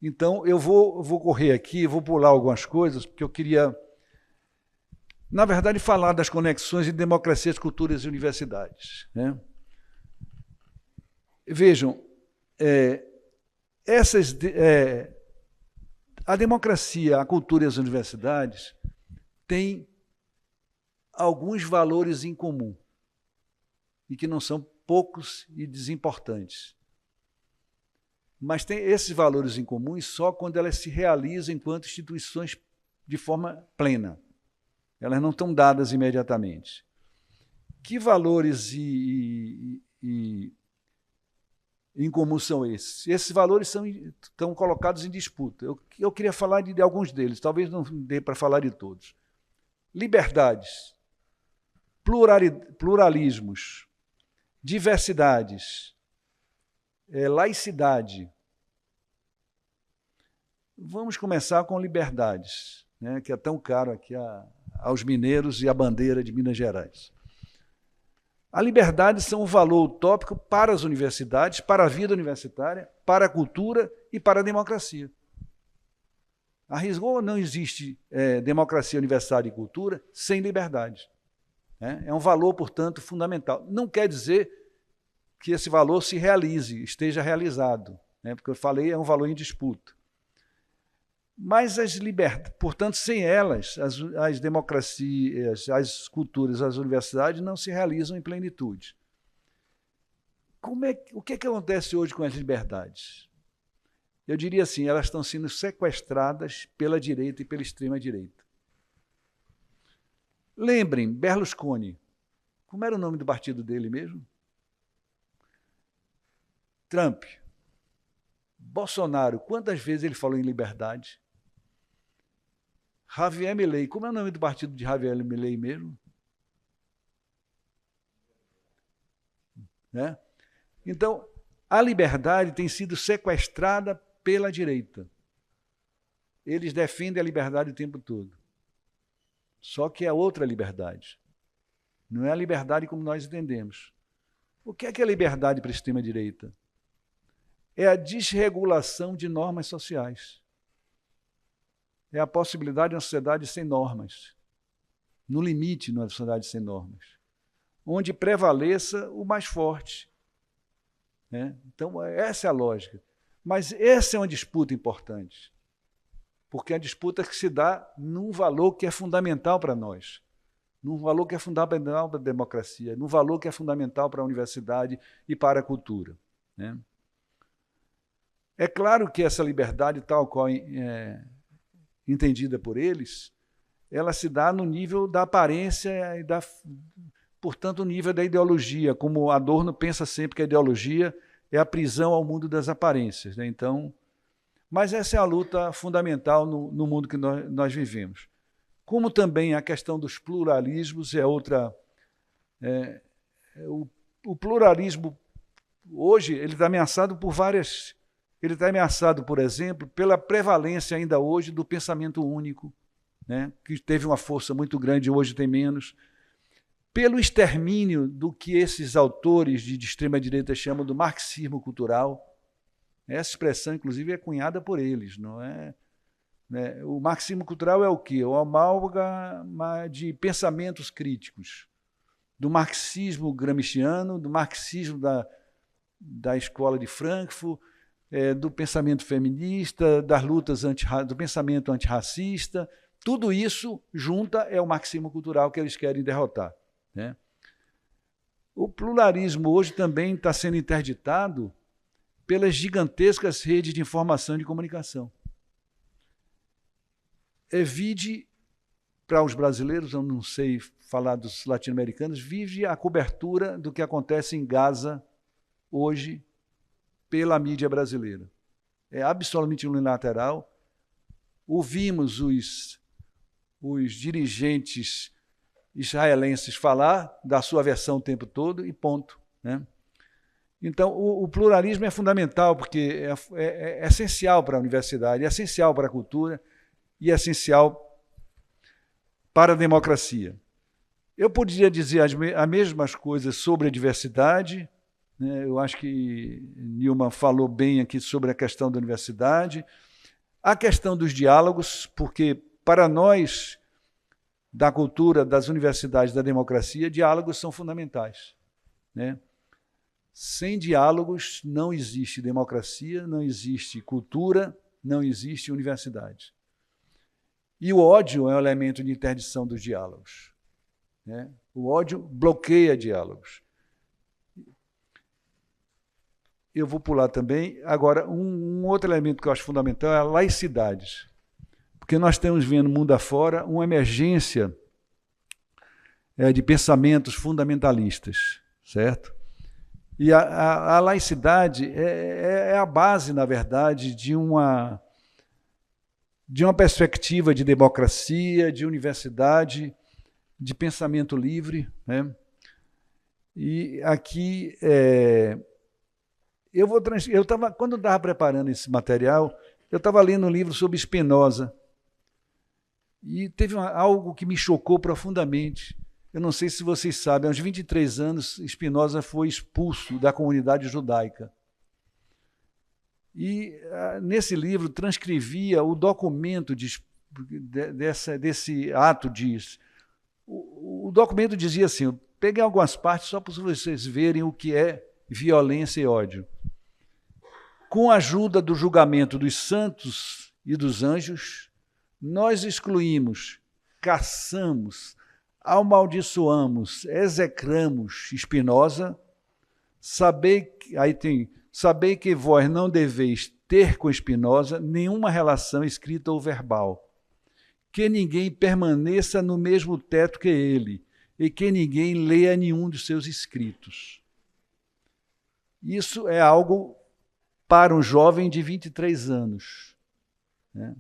Então, eu vou correr aqui, vou pular algumas coisas, porque eu queria, na verdade, falar das conexões entre democracias, culturas e universidades, né? Vejam, a democracia, a cultura e as universidades têm alguns valores em comum, e que não são poucos e desimportantes. Mas tem esses valores em comum só quando elas se realizam enquanto instituições de forma plena. Elas não estão dadas imediatamente. Que valores em comum são esses? Esses valores estão colocados em disputa. Eu queria falar de alguns deles, talvez não dê para falar de todos. Liberdades, pluralismos, diversidades, laicidade. Vamos começar com liberdades, né, que é tão caro aqui aos mineiros e a bandeira de Minas Gerais. A liberdade são um valor utópico para as universidades, para a vida universitária, para a cultura e para a democracia. A rigor, não existe democracia, universidade e cultura sem liberdade, né? É um valor, portanto, fundamental. Não quer dizer que esse valor se realize, esteja realizado, né? Porque eu falei, é um valor em disputa. Mas as liberdades, portanto, sem elas, as democracias, as culturas, as universidades não se realizam em plenitude. O que acontece hoje com as liberdades? Eu diria assim, elas estão sendo sequestradas pela direita e pela extrema-direita. Lembrem, Berlusconi, como era o nome do partido dele mesmo? Trump. Bolsonaro, quantas vezes ele falou em liberdade? Javier Milei, como é o nome do partido de Javier Milei mesmo? Né? Então, a liberdade tem sido sequestrada pela direita. Eles defendem a liberdade o tempo todo. Só que é outra liberdade. Não é a liberdade como nós entendemos. O que é a liberdade para a extrema-direita? É a desregulação de normas sociais. É a possibilidade de uma sociedade sem normas. No limite, numa sociedade sem normas. onde prevaleça o mais forte. Né? Então, essa é a lógica. Mas essa é uma disputa importante, porque é a disputa que se dá num valor que é fundamental para nós, num valor que é fundamental para a democracia, num valor que é fundamental para a universidade e para a cultura. Né? É claro que essa liberdade, tal qual entendida por eles, ela se dá no nível da aparência e, portanto, no nível da ideologia, como Adorno pensa sempre que a ideologia é a prisão ao mundo das aparências. Né? Então, mas essa é a luta fundamental no mundo que nós vivemos. Como também a questão dos pluralismos é outra... o pluralismo, hoje, ele está ameaçado por várias... Ele está ameaçado, por exemplo, pela prevalência ainda hoje do pensamento único, né, que teve uma força muito grande e hoje tem menos, pelo extermínio do que esses autores de extrema-direita chamam do marxismo cultural. Essa expressão, inclusive, é cunhada por eles. Não é? Né? O marxismo cultural é o quê? O amálgama de pensamentos críticos, do marxismo gramsciano, do marxismo da escola de Frankfurt, do pensamento feminista, das lutas do pensamento antirracista. Tudo isso junta é o marxismo cultural que eles querem derrotar. Né? O pluralismo hoje também está sendo interditado pelas gigantescas redes de informação e de comunicação. Vide, para os brasileiros, eu não sei falar dos latino-americanos, vive a cobertura do que acontece em Gaza hoje pela mídia brasileira. É absolutamente unilateral. Ouvimos os dirigentes israelenses falar da sua versão o tempo todo e ponto. Né? Então, o pluralismo é fundamental, porque é essencial para a universidade, é essencial para a cultura e é essencial para a democracia. Eu poderia dizer as mesmas coisas sobre a diversidade, né? Eu acho que Nilma falou bem aqui sobre a questão da universidade, a questão dos diálogos, porque para nós, da cultura, das universidades, da democracia, diálogos são fundamentais. Né? Sem diálogos não existe democracia, não existe cultura, não existe universidade. E o ódio é um elemento de interdição dos diálogos. Né? O ódio bloqueia diálogos. Eu vou pular também. Agora, um outro elemento que eu acho fundamental é a laicidade. Porque nós estamos vendo, mundo afora, uma emergência de pensamentos fundamentalistas, certo? E a laicidade é a base, na verdade, de uma perspectiva de democracia, de universidade, de pensamento livre. Né? E aqui... quando eu estava preparando esse material, eu estava lendo um livro sobre Spinoza e teve algo que me chocou profundamente. Eu não sei se vocês sabem, aos 23 anos, Spinoza foi expulso da comunidade judaica. E nesse livro transcrevia o documento desse ato. O documento dizia assim, eu peguei algumas partes só para vocês verem o que é violência e ódio. Com a ajuda do julgamento dos santos e dos anjos, nós excluímos, caçamos, amaldiçoamos, execramos Spinoza, sabei que vós não deveis ter com Spinoza nenhuma relação escrita ou verbal, que ninguém permaneça no mesmo teto que ele, e que ninguém leia nenhum dos seus escritos. Isso é algo para um jovem de 23 anos. Né?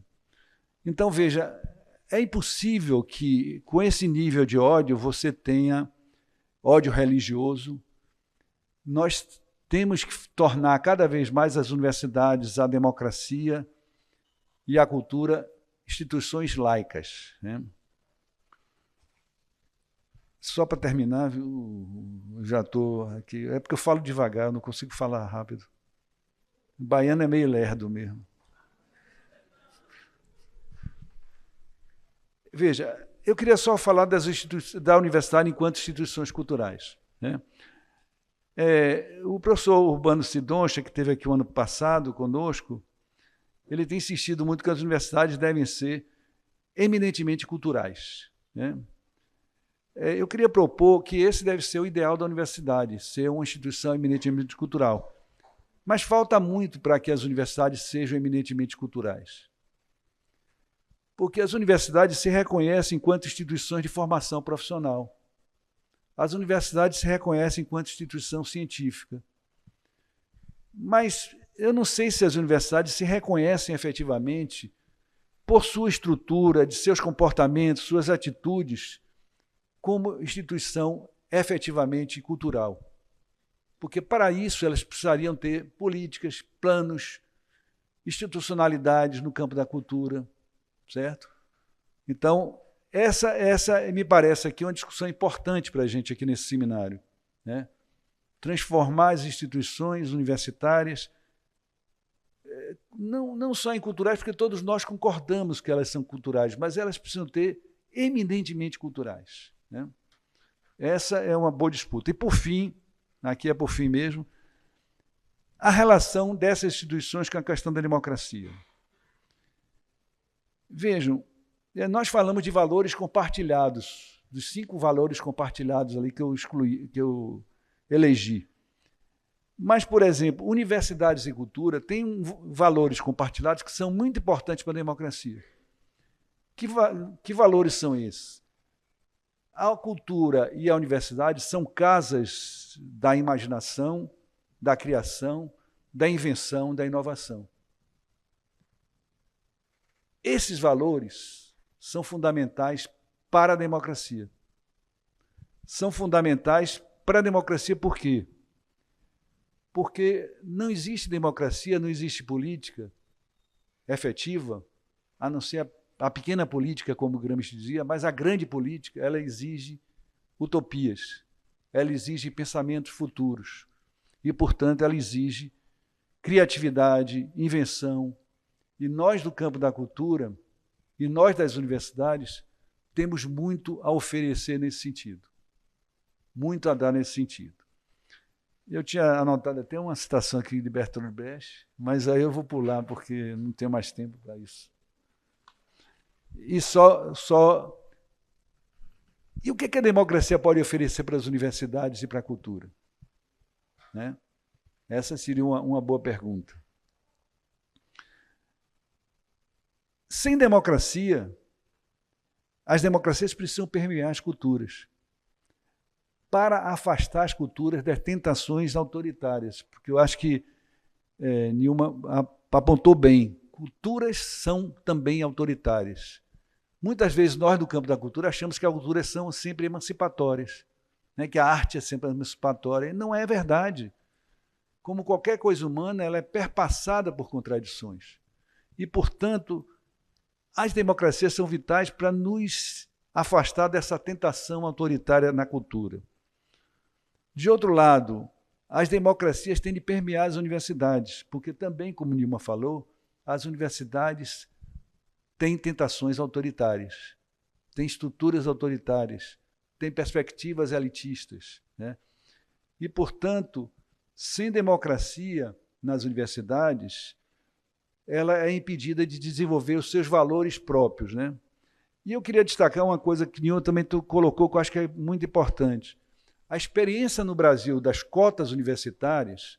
Então, veja, é impossível que, com esse nível de ódio, você tenha ódio religioso. Nós temos que tornar cada vez mais as universidades, a democracia e a cultura instituições laicas. Né? Só para terminar, já estou aqui. É porque eu falo devagar, eu não consigo falar rápido. O baiano é meio lerdo mesmo. Veja, eu queria só falar da universidade enquanto instituições culturais, né? O professor Urbano Sidoncha, que esteve aqui o ano passado conosco, ele tem insistido muito que as universidades devem ser eminentemente culturais, né? Eu queria propor que esse deve ser o ideal da universidade, ser uma instituição eminentemente cultural. Mas falta muito para que as universidades sejam eminentemente culturais. Porque as universidades se reconhecem enquanto instituições de formação profissional. As universidades se reconhecem enquanto instituição científica. Mas eu não sei se as universidades se reconhecem efetivamente por sua estrutura, de seus comportamentos, suas atitudes, como instituição efetivamente cultural. Porque, para isso, elas precisariam ter políticas, planos, institucionalidades no campo da cultura, certo? Então, essa me parece aqui uma discussão importante para a gente aqui nesse seminário, né? Transformar as instituições universitárias, não só em culturais, porque todos nós concordamos que elas são culturais, mas elas precisam ter eminentemente culturais, né? Essa é uma boa disputa. E, por fim, aqui é por fim mesmo, a relação dessas instituições com a questão da democracia. Vejam, nós falamos de valores compartilhados, dos 5 valores compartilhados ali que eu elegi. Mas, por exemplo, universidades e cultura têm valores compartilhados que são muito importantes para a democracia. Que valores são esses? A cultura e a universidade são casas da imaginação, da criação, da invenção, da inovação. Esses valores são fundamentais para a democracia. São fundamentais para a democracia por quê? Porque não existe democracia, não existe política efetiva, a não ser a pequena política, como Gramsci dizia, mas a grande política, ela exige utopias, ela exige pensamentos futuros e, portanto, ela exige criatividade, invenção. E nós, do campo da cultura, e nós das universidades, temos muito a oferecer nesse sentido, muito a dar nesse sentido. Eu tinha anotado até uma citação aqui de Bertolt Brecht, mas aí eu vou pular, porque não tenho mais tempo para isso. E E o que a democracia pode oferecer para as universidades e para a cultura? Né? Essa seria uma boa pergunta. Sem democracia, as democracias precisam permear as culturas para afastar as culturas das tentações autoritárias, porque eu acho que Nilma apontou bem, culturas são também autoritárias. Muitas vezes nós, do campo da cultura, achamos que as culturas são sempre emancipatórias, né? Que a arte é sempre emancipatória. E não é verdade. Como qualquer coisa humana, ela é perpassada por contradições. E, portanto, as democracias são vitais para nos afastar dessa tentação autoritária na cultura. De outro lado, as democracias têm de permear as universidades, porque também, como Nilma falou, as universidades têm tentações autoritárias, têm estruturas autoritárias, têm perspectivas elitistas, né? E, portanto, sem democracia nas universidades, ela é impedida de desenvolver os seus valores próprios, né? E eu queria destacar uma coisa que Nilma também colocou, que eu acho que é muito importante. A experiência no Brasil das cotas universitárias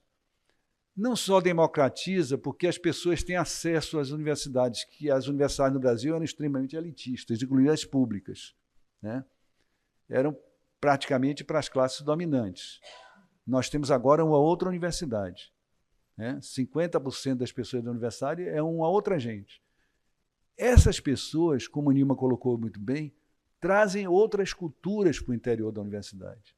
não só democratiza, porque as pessoas têm acesso às universidades, que as universidades no Brasil eram extremamente elitistas, incluindo as públicas, né? Eram praticamente para as classes dominantes. Nós temos agora uma outra universidade, né? 50% das pessoas da universidade é uma outra gente. Essas pessoas, como a Nilma colocou muito bem, trazem outras culturas para o interior da universidade.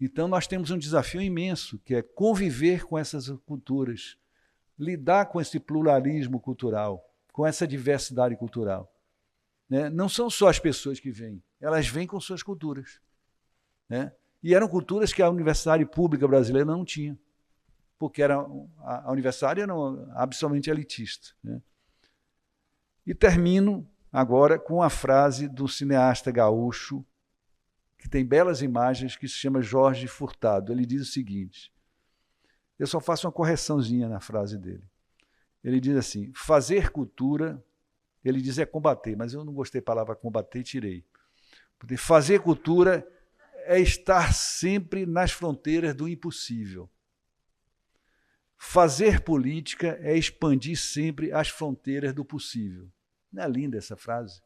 Então, nós temos um desafio imenso, que é conviver com essas culturas, lidar com esse pluralismo cultural, com essa diversidade cultural, né? Não são só as pessoas que vêm, elas vêm com suas culturas, né? E eram culturas que a universidade pública brasileira não tinha, porque a universidade era absolutamente elitista, né? E termino agora com a frase do cineasta gaúcho, que tem belas imagens, que se chama Jorge Furtado. Ele diz o seguinte, eu só faço uma correçãozinha na frase dele. Ele diz assim, fazer cultura, ele diz é combater, mas eu não gostei da palavra combater e tirei. Porque fazer cultura é estar sempre nas fronteiras do impossível. Fazer política é expandir sempre as fronteiras do possível. Não é linda essa frase?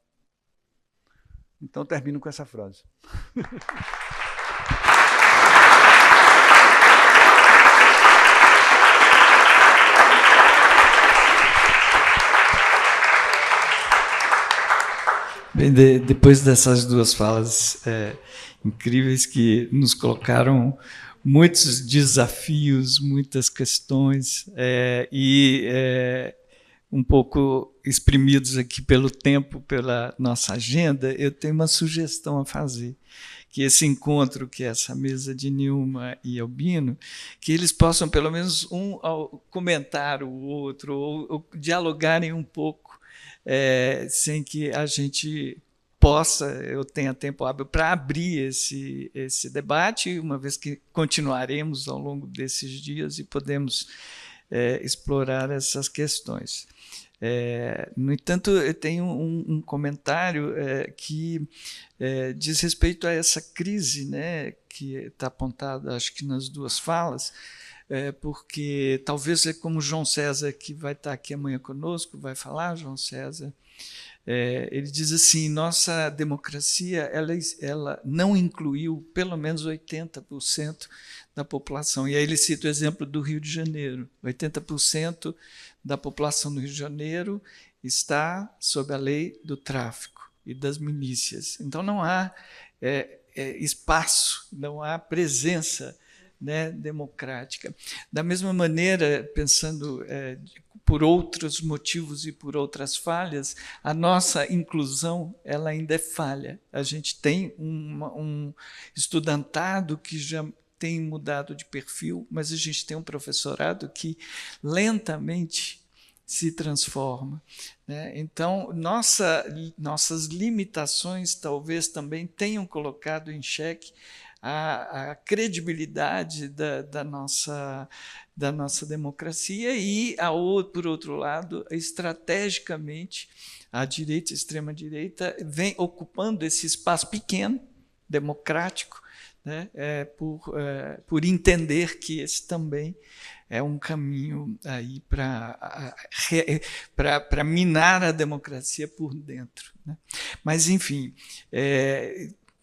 Então, termino com essa frase. Bem, depois dessas duas falas incríveis que nos colocaram muitos desafios, muitas questões, um pouco exprimidos aqui pelo tempo, pela nossa agenda, eu tenho uma sugestão a fazer, que esse encontro, que é essa mesa de Nilma e Albino, que eles possam pelo menos comentar o outro, ou dialogarem um pouco, sem que a gente possa, eu tenha tempo hábil para abrir esse debate, uma vez que continuaremos ao longo desses dias e podemos explorar essas questões. No entanto, eu tenho um comentário que diz respeito a essa crise, né, que está apontada, acho que nas duas falas, porque talvez é como João César, que vai estar aqui amanhã conosco, vai falar, João César, ele diz assim, nossa democracia ela não incluiu pelo menos 80% da população. E aí ele cita o exemplo do Rio de Janeiro. 80% da população do Rio de Janeiro está sob a lei do tráfico e das milícias. Então não há espaço, não há presença, né, democrática. Da mesma maneira, pensando por outros motivos e por outras falhas, a nossa inclusão ela ainda é falha. A gente tem um estudantado que já tem mudado de perfil, mas a gente tem um professorado que lentamente se transforma, né? Então, nossas limitações talvez também tenham colocado em xeque a credibilidade da nossa democracia e, por outro lado, estrategicamente, a direita, a extrema-direita, vem ocupando esse espaço pequeno, democrático, né, por entender que esse também é um caminho aí para minar a democracia por dentro, né? Mas, enfim,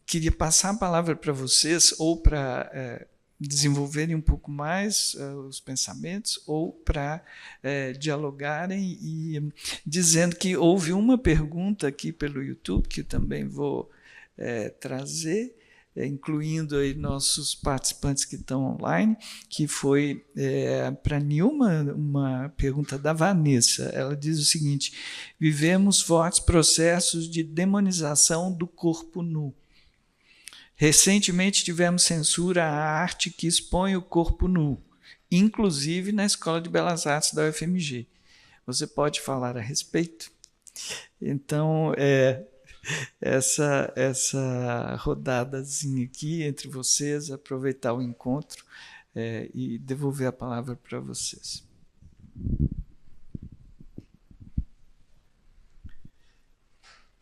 queria passar a palavra para vocês, ou para desenvolverem um pouco mais os pensamentos, ou para dialogarem, e dizendo que houve uma pergunta aqui pelo YouTube, que também vou trazer, incluindo aí nossos participantes que estão online, que foi para Nilma, uma pergunta da Vanessa. Ela diz o seguinte, vivemos fortes processos de demonização do corpo nu. Recentemente tivemos censura à arte que expõe o corpo nu, inclusive na Escola de Belas Artes da UFMG. Você pode falar a respeito? Então, essa rodadazinha aqui entre vocês, aproveitar o encontro e devolver a palavra para vocês.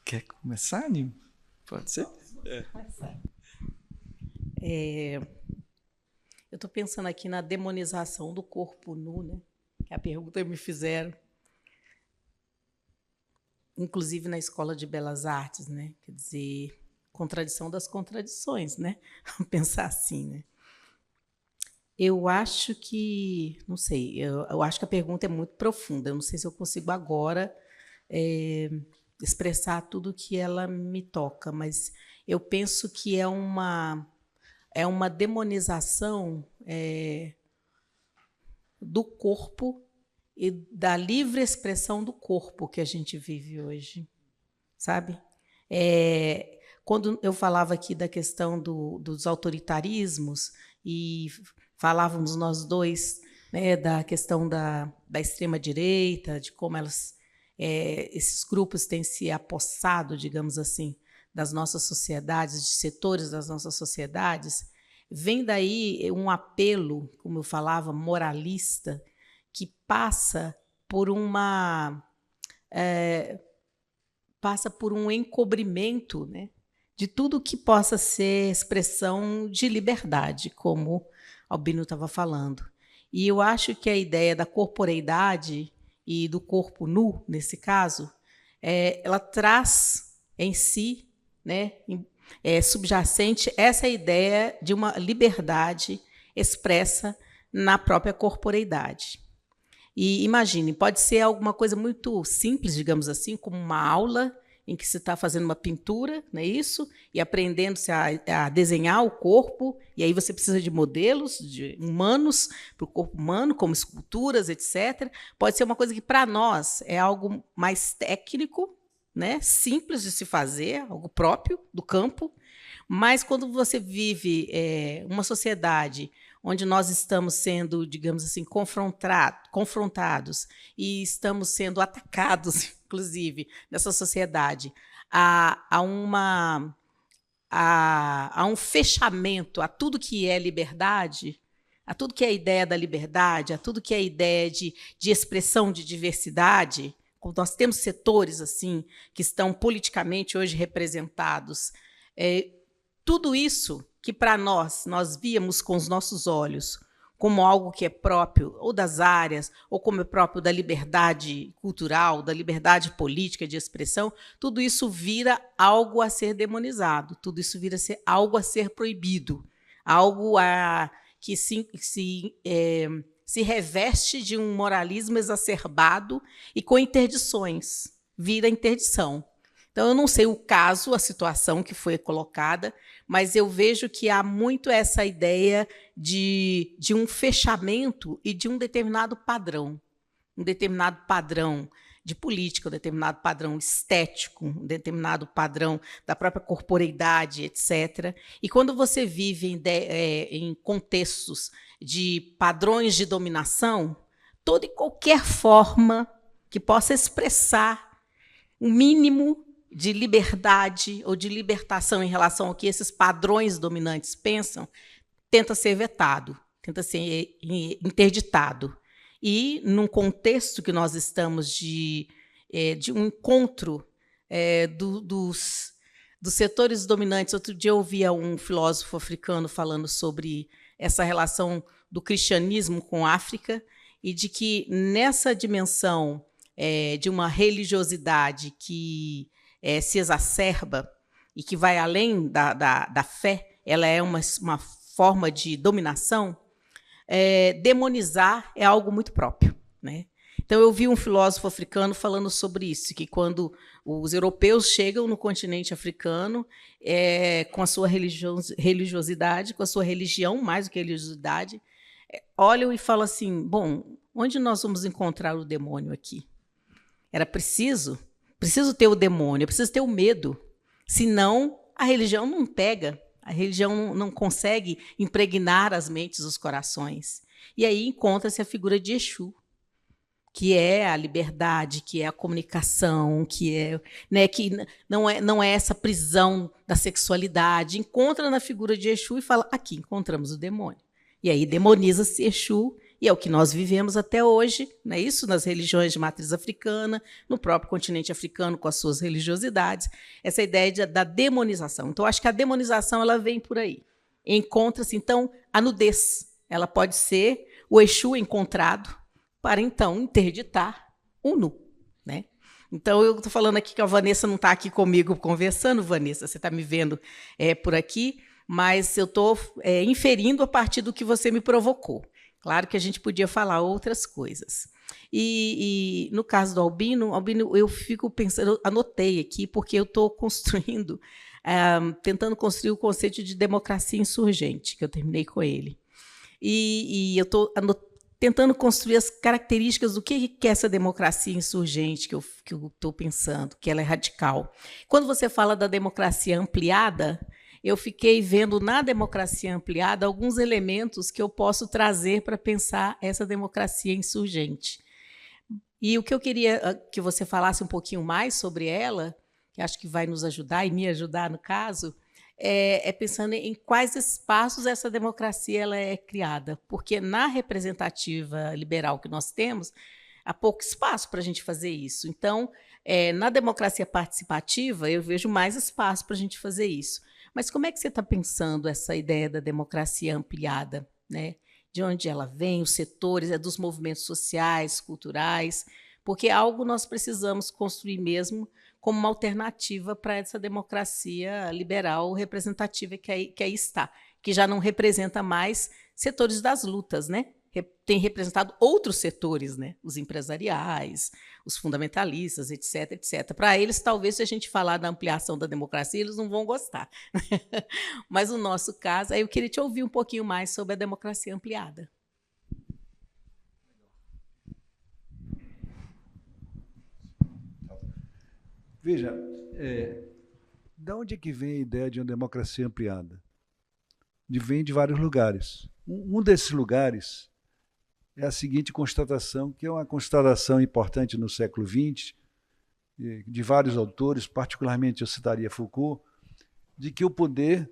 Quer começar, Nilma? Pode ser? Eu estou pensando aqui na demonização do corpo nu, né? Que a pergunta me fizeram, inclusive na Escola de Belas Artes, né? Quer dizer, contradição das contradições, né? Vamos pensar assim, né? Eu acho que, não sei, eu acho que a pergunta é muito profunda. Eu não sei se eu consigo agora expressar tudo que ela me toca, mas eu penso que é uma demonização do corpo e da livre expressão do corpo que a gente vive hoje, sabe? Quando eu falava aqui da questão dos autoritarismos e falávamos nós dois, né, da questão da extrema-direita, de como elas esses grupos têm se apossado, digamos assim, das nossas sociedades, de setores das nossas sociedades, vem daí um apelo, como eu falava, moralista, que passa por um encobrimento, né, de tudo que possa ser expressão de liberdade, como Albino estava falando. E eu acho que a ideia da corporeidade e do corpo nu, nesse caso, ela traz em si, né, subjacente essa ideia de uma liberdade expressa na própria corporeidade. E imagine, pode ser alguma coisa muito simples, digamos assim, como uma aula em que se está fazendo uma pintura, não é isso? E aprendendo-se a desenhar o corpo, e aí você precisa de modelos humanos para o corpo humano, como esculturas, etc. Pode ser uma coisa que, para nós, é algo mais técnico, né? Simples de se fazer, algo próprio do campo, mas quando você vive uma sociedade onde nós estamos sendo, digamos assim, confrontados e estamos sendo atacados, inclusive, nessa sociedade, a um fechamento a tudo que é liberdade, a tudo que é a ideia da liberdade, a tudo que é a ideia de expressão de diversidade. Nós temos setores assim que estão politicamente hoje representados. Tudo isso que para nós víamos com os nossos olhos como algo que é próprio ou das áreas, ou como é próprio da liberdade cultural, da liberdade política de expressão, tudo isso vira algo a ser demonizado, tudo isso vira algo a ser proibido, algo que se reveste de um moralismo exacerbado e com interdições, vira interdição. Então, eu não sei o caso, a situação que foi colocada, mas eu vejo que há muito essa ideia de um fechamento e de um determinado padrão de política, um determinado padrão estético, um determinado padrão da própria corporeidade, etc. E quando você vive em contextos de padrões de dominação, toda e qualquer forma que possa expressar um mínimo de liberdade ou de libertação em relação ao que esses padrões dominantes pensam, tenta ser vetado, tenta ser interditado. E, num contexto que nós estamos de um encontro dos setores dominantes, outro dia eu ouvia um filósofo africano falando sobre essa relação do cristianismo com a África e de que, nessa dimensão de uma religiosidade que se exacerba e que vai além da fé, ela é uma forma de dominação, demonizar é algo muito próprio, né? Então, eu vi um filósofo africano falando sobre isso, que quando os europeus chegam no continente africano, com a sua religiosidade, com a sua religião, mais do que religiosidade, olham e falam assim, bom, onde nós vamos encontrar o demônio aqui? Era preciso ter o demônio, preciso ter o medo, senão a religião não pega, a religião não consegue impregnar as mentes, os corações. E aí encontra-se a figura de Exu, que é a liberdade, que é a comunicação, que não é essa prisão da sexualidade. Encontra na figura de Exu e fala, aqui encontramos o demônio. E aí demoniza-se Exu, e é o que nós vivemos até hoje, não é isso? Nas religiões de matriz africana, no próprio continente africano, com as suas religiosidades, essa ideia da demonização. Então, acho que a demonização ela vem por aí. Encontra-se, então, a nudez. Ela pode ser o Exu encontrado para, então, interditar o nu, né? Então, eu estou falando aqui que a Vanessa não está aqui comigo conversando. Vanessa, você está me vendo por aqui, mas eu estou inferindo a partir do que você me provocou. Claro que a gente podia falar outras coisas. E no caso do Albino, eu fico pensando, anotei aqui, porque eu estou construindo, tentando construir o conceito de democracia insurgente, que eu terminei com ele. E eu estou tentando construir as características do que é essa democracia insurgente que eu estou pensando, que ela é radical. Quando você fala da democracia ampliada, eu fiquei vendo na democracia ampliada alguns elementos que eu posso trazer para pensar essa democracia insurgente. E o que eu queria que você falasse um pouquinho mais sobre ela, que acho que vai nos ajudar e me ajudar no caso, é pensando em quais espaços essa democracia ela é criada. Porque na representativa liberal que nós temos, há pouco espaço para a gente fazer isso. Então, na democracia participativa, eu vejo mais espaço para a gente fazer isso. Mas como é que você está pensando essa ideia da democracia ampliada, né? De onde ela vem, os setores, dos movimentos sociais, culturais, porque algo nós precisamos construir mesmo como uma alternativa para essa democracia liberal representativa que aí está, que já não representa mais setores das lutas, né? Tem representado outros setores, né? Os empresariais, os fundamentalistas, etc, etc. Para eles, talvez, se a gente falar da ampliação da democracia, eles não vão gostar. Mas no nosso caso, aí eu queria te ouvir um pouquinho mais sobre a democracia ampliada. Veja, de onde é que vem a ideia de uma democracia ampliada? Vem de vários lugares. Um desses lugares é a seguinte constatação, que é uma constatação importante no século XX, de vários autores, particularmente eu citaria Foucault, de que o poder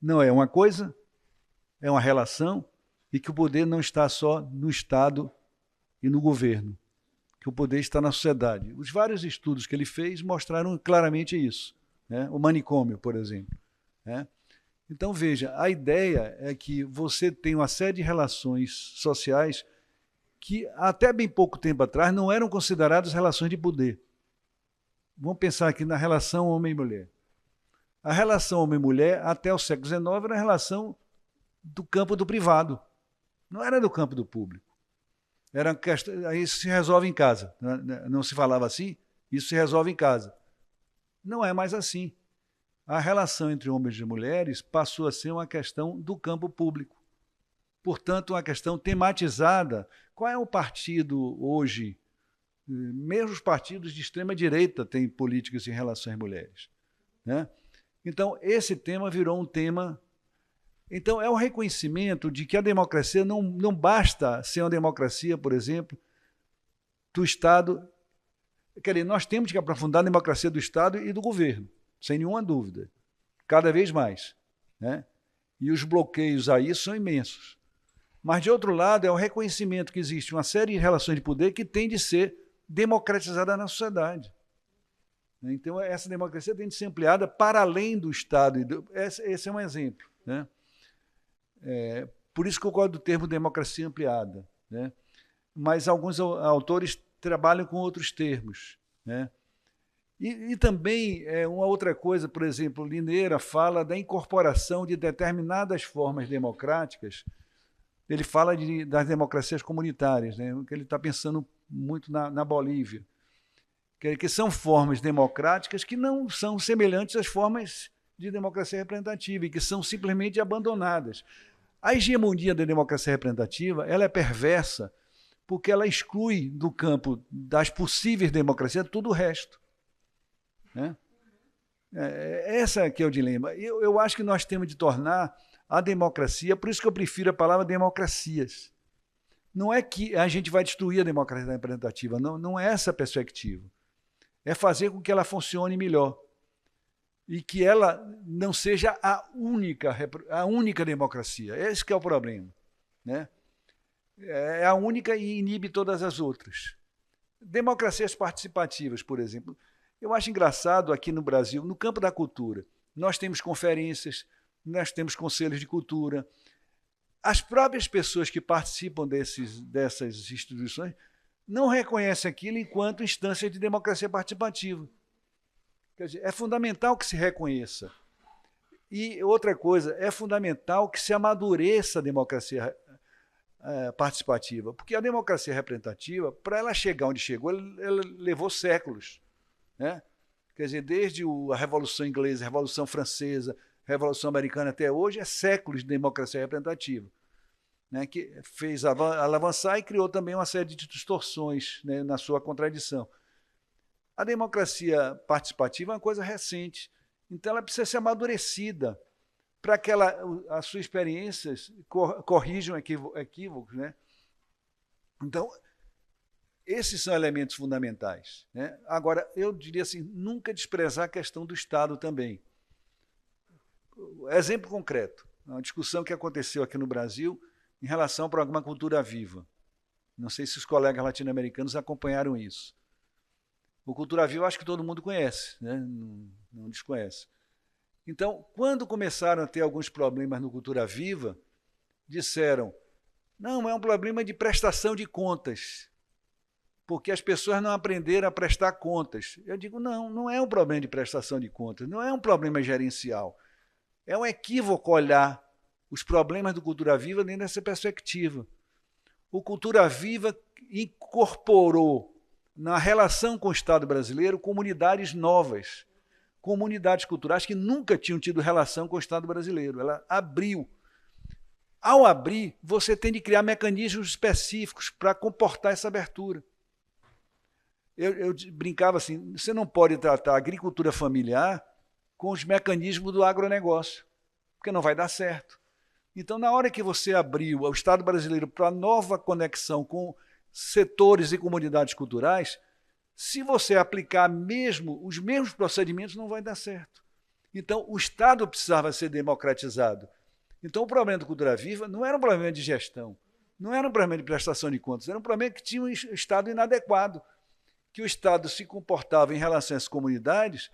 não é uma coisa, é uma relação, e que o poder não está só no Estado e no governo, que o poder está na sociedade. Os vários estudos que ele fez mostraram claramente isso, né? O manicômio, por exemplo, né? Então, veja, a ideia é que você tem uma série de relações sociais que, até bem pouco tempo atrás, não eram consideradas relações de poder. Vamos pensar aqui na relação homem e mulher. A relação homem-mulher, até o século XIX, era a relação do campo do privado, não era do campo do público. Aí isso se resolve em casa. Não se falava assim? Isso se resolve em casa. Não é mais assim. A relação entre homens e mulheres passou a ser uma questão do campo público. Portanto, uma questão tematizada. Qual é o partido hoje? Mesmo os partidos de extrema-direita têm políticas em relação às mulheres, né? Então, esse tema virou um tema... Então, é o reconhecimento de que a democracia não basta ser uma democracia, por exemplo, do Estado. Quer dizer, nós temos que aprofundar a democracia do Estado e do governo, sem nenhuma dúvida, cada vez mais, né? E os bloqueios a isso são imensos. Mas, de outro lado, é o reconhecimento que existe uma série de relações de poder que tem de ser democratizada na sociedade. Então, essa democracia tem de ser ampliada para além do Estado. Esse é um exemplo, né? Por isso que eu gosto do termo democracia ampliada, né? Mas alguns autores trabalham com outros termos, né? E também, uma outra coisa, por exemplo, Lineira fala da incorporação de determinadas formas democráticas. Ele fala das democracias comunitárias, né? Que ele está pensando muito na Bolívia, que são formas democráticas que não são semelhantes às formas de democracia representativa e que são simplesmente abandonadas. A hegemonia da democracia representativa ela é perversa porque ela exclui do campo das possíveis democracias tudo o resto, né? Essa que é o dilema. Eu acho que nós temos de tornar a democracia, por isso que eu prefiro a palavra democracias. Não é que a gente vai destruir a democracia representativa, não é essa a perspectiva. É fazer com que ela funcione melhor e que ela não seja a única democracia. Esse que é o problema, né? É a única e inibe todas as outras. Democracias participativas, por exemplo. Eu acho engraçado aqui no Brasil, no campo da cultura, nós temos conferências, nós temos conselhos de cultura. As próprias pessoas que participam dessas instituições não reconhecem aquilo enquanto instância de democracia participativa. Quer dizer, é fundamental que se reconheça. E outra coisa, é fundamental que se amadureça a democracia participativa, porque a democracia representativa, para ela chegar onde chegou, ela levou séculos, né? Quer dizer, desde a Revolução Inglesa, a Revolução Francesa, a Revolução Americana até hoje, é séculos de democracia representativa, né? Que fez avançar e criou também uma série de distorções, né, na sua contradição. A democracia participativa é uma coisa recente, então ela precisa ser amadurecida para que as suas experiências corrijam equívocos, né? Então, esses são elementos fundamentais, né? Agora, eu diria assim, nunca desprezar a questão do Estado também. Exemplo concreto, uma discussão que aconteceu aqui no Brasil em relação ao programa Cultura Viva. Não sei se os colegas latino-americanos acompanharam isso. O Cultura Viva acho que todo mundo conhece, né? Não desconhece. Então, quando começaram a ter alguns problemas no Cultura Viva, disseram, não, é um problema de prestação de contas, porque as pessoas não aprenderam a prestar contas. Eu digo, não, não é um problema de prestação de contas, não é um problema gerencial. É um equívoco olhar os problemas do Cultura Viva dentro dessa perspectiva. O Cultura Viva incorporou na relação com o Estado brasileiro comunidades novas, comunidades culturais que nunca tinham tido relação com o Estado brasileiro. Ela abriu. Ao abrir, você tem de criar mecanismos específicos para comportar essa abertura. Eu brincava assim, você não pode tratar a agricultura familiar com os mecanismos do agronegócio, porque não vai dar certo. Então, na hora que você abriu o Estado brasileiro para nova conexão com setores e comunidades culturais, se você aplicar os mesmos procedimentos, não vai dar certo. Então, o Estado precisava ser democratizado. Então, o problema do Cultura Viva não era um problema de gestão, não era um problema de prestação de contas, era um problema que tinha um Estado inadequado, que o Estado se comportava em relação às comunidades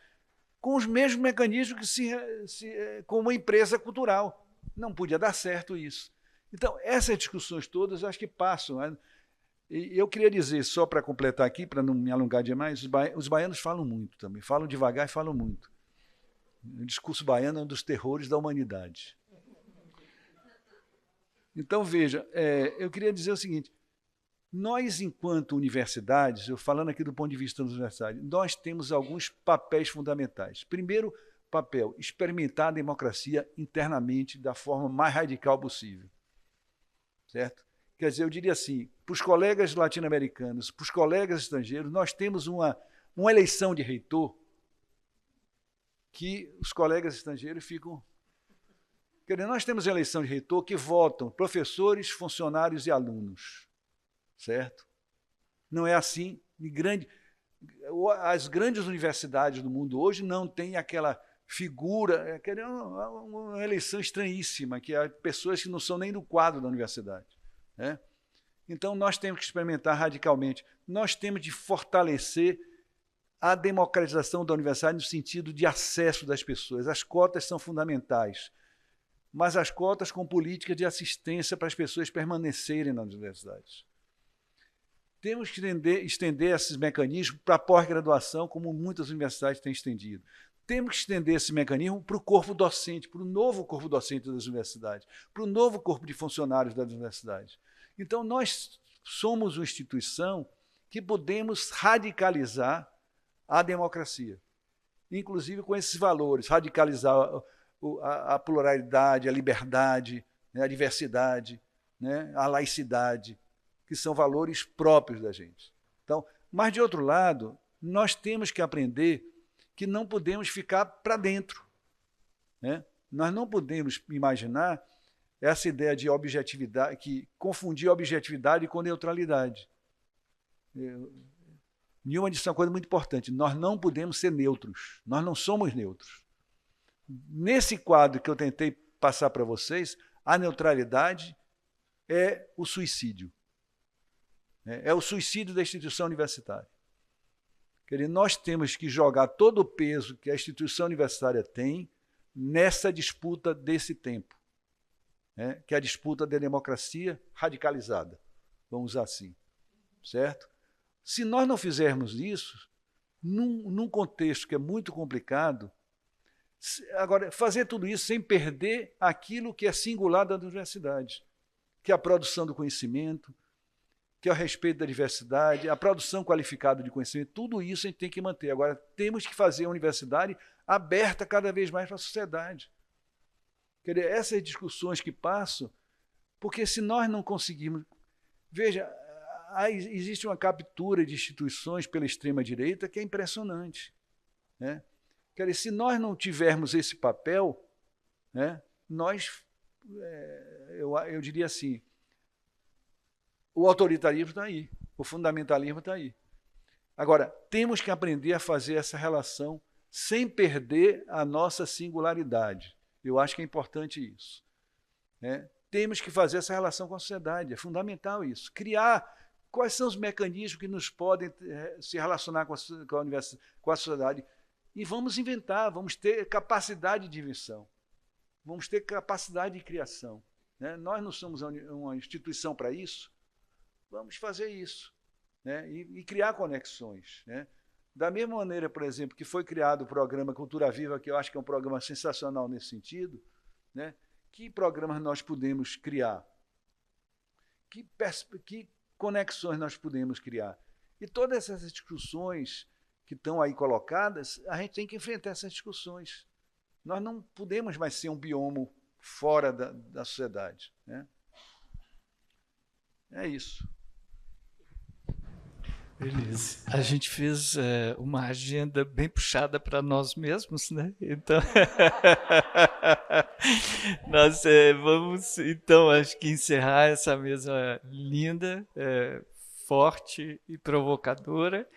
com os mesmos mecanismos que como uma empresa cultural. Não podia dar certo isso. Então, essas discussões todas, eu acho que passam. E eu queria dizer, só para completar aqui, para não me alongar demais, os baianos falam muito também, falam devagar e falam muito. O discurso baiano é um dos terrores da humanidade. Então, veja, eu queria dizer o seguinte, nós, enquanto universidades, eu falando aqui do ponto de vista da universidade, nós temos alguns papéis fundamentais. Primeiro papel, experimentar a democracia internamente da forma mais radical possível. Certo? Quer dizer, eu diria assim, para os colegas latino-americanos, para os colegas estrangeiros, nós temos uma eleição de reitor que os colegas estrangeiros ficam... Quer dizer, nós temos eleição de reitor que votam professores, funcionários e alunos. Certo? Não é assim. As grandes universidades do mundo hoje não têm aquela figura, é uma eleição estranhíssima, que há pessoas que não são nem do quadro da universidade. Né? Então, nós temos que experimentar radicalmente. Nós temos de fortalecer a democratização da universidade no sentido de acesso das pessoas. As cotas são fundamentais, mas as cotas com política de assistência para as pessoas permanecerem nas universidades. Temos que estender esses mecanismos para a pós-graduação, como muitas universidades têm estendido. Temos que estender esse mecanismo para o corpo docente, para o novo corpo docente das universidades, para o novo corpo de funcionários das universidades. Então, nós somos uma instituição que podemos radicalizar a democracia, inclusive com esses valores, radicalizar a pluralidade, a liberdade, né, a diversidade, né, a laicidade, que são valores próprios da gente. Então, mas, de outro lado, nós temos que aprender que não podemos ficar para dentro. Né? Nós não podemos imaginar essa ideia de objetividade, que confundir objetividade com neutralidade. Newman disse uma coisa muito importante, nós não podemos ser neutros, nós não somos neutros. Nesse quadro que eu tentei passar para vocês, a neutralidade é o suicídio. É o suicídio da instituição universitária. Quer dizer, nós temos que jogar todo o peso que a instituição universitária tem nessa disputa desse tempo, né? Que é a disputa da democracia radicalizada, vamos usar assim, certo? Se nós não fizermos isso, num contexto que é muito complicado, agora, fazer tudo isso sem perder aquilo que é singular da universidade, que é a produção do conhecimento, que é o respeito da diversidade, a produção qualificada de conhecimento, tudo isso a gente tem que manter. Agora, temos que fazer a universidade aberta cada vez mais para a sociedade. Quer dizer, essas discussões que passam, porque se nós não conseguirmos... Veja, existe uma captura de instituições pela extrema-direita que é impressionante. Né? Quer dizer, se nós não tivermos esse papel, né, nós, eu diria assim, o autoritarismo está aí. O fundamentalismo está aí. Agora, temos que aprender a fazer essa relação sem perder a nossa singularidade. Eu acho que é importante isso. Né? Temos que fazer essa relação com a sociedade, é fundamental isso. Criar quais são os mecanismos que nos podem se relacionar com a sociedade. E vamos inventar, vamos ter capacidade de invenção, vamos ter capacidade de criação. Né? Nós não somos uma instituição para isso, vamos fazer isso, né? E criar conexões. Né? Da mesma maneira, por exemplo, que foi criado o programa Cultura Viva, que eu acho que é um programa sensacional nesse sentido, né? Que programas nós podemos criar? Que conexões nós podemos criar? E todas essas discussões que estão aí colocadas, a gente tem que enfrentar essas discussões. Nós não podemos mais ser um biomo fora da sociedade. Né? É isso. Beleza. A gente fez uma agenda bem puxada para nós mesmos, né? Então, nós vamos, então, acho que encerrar essa mesa linda, forte e provocadora.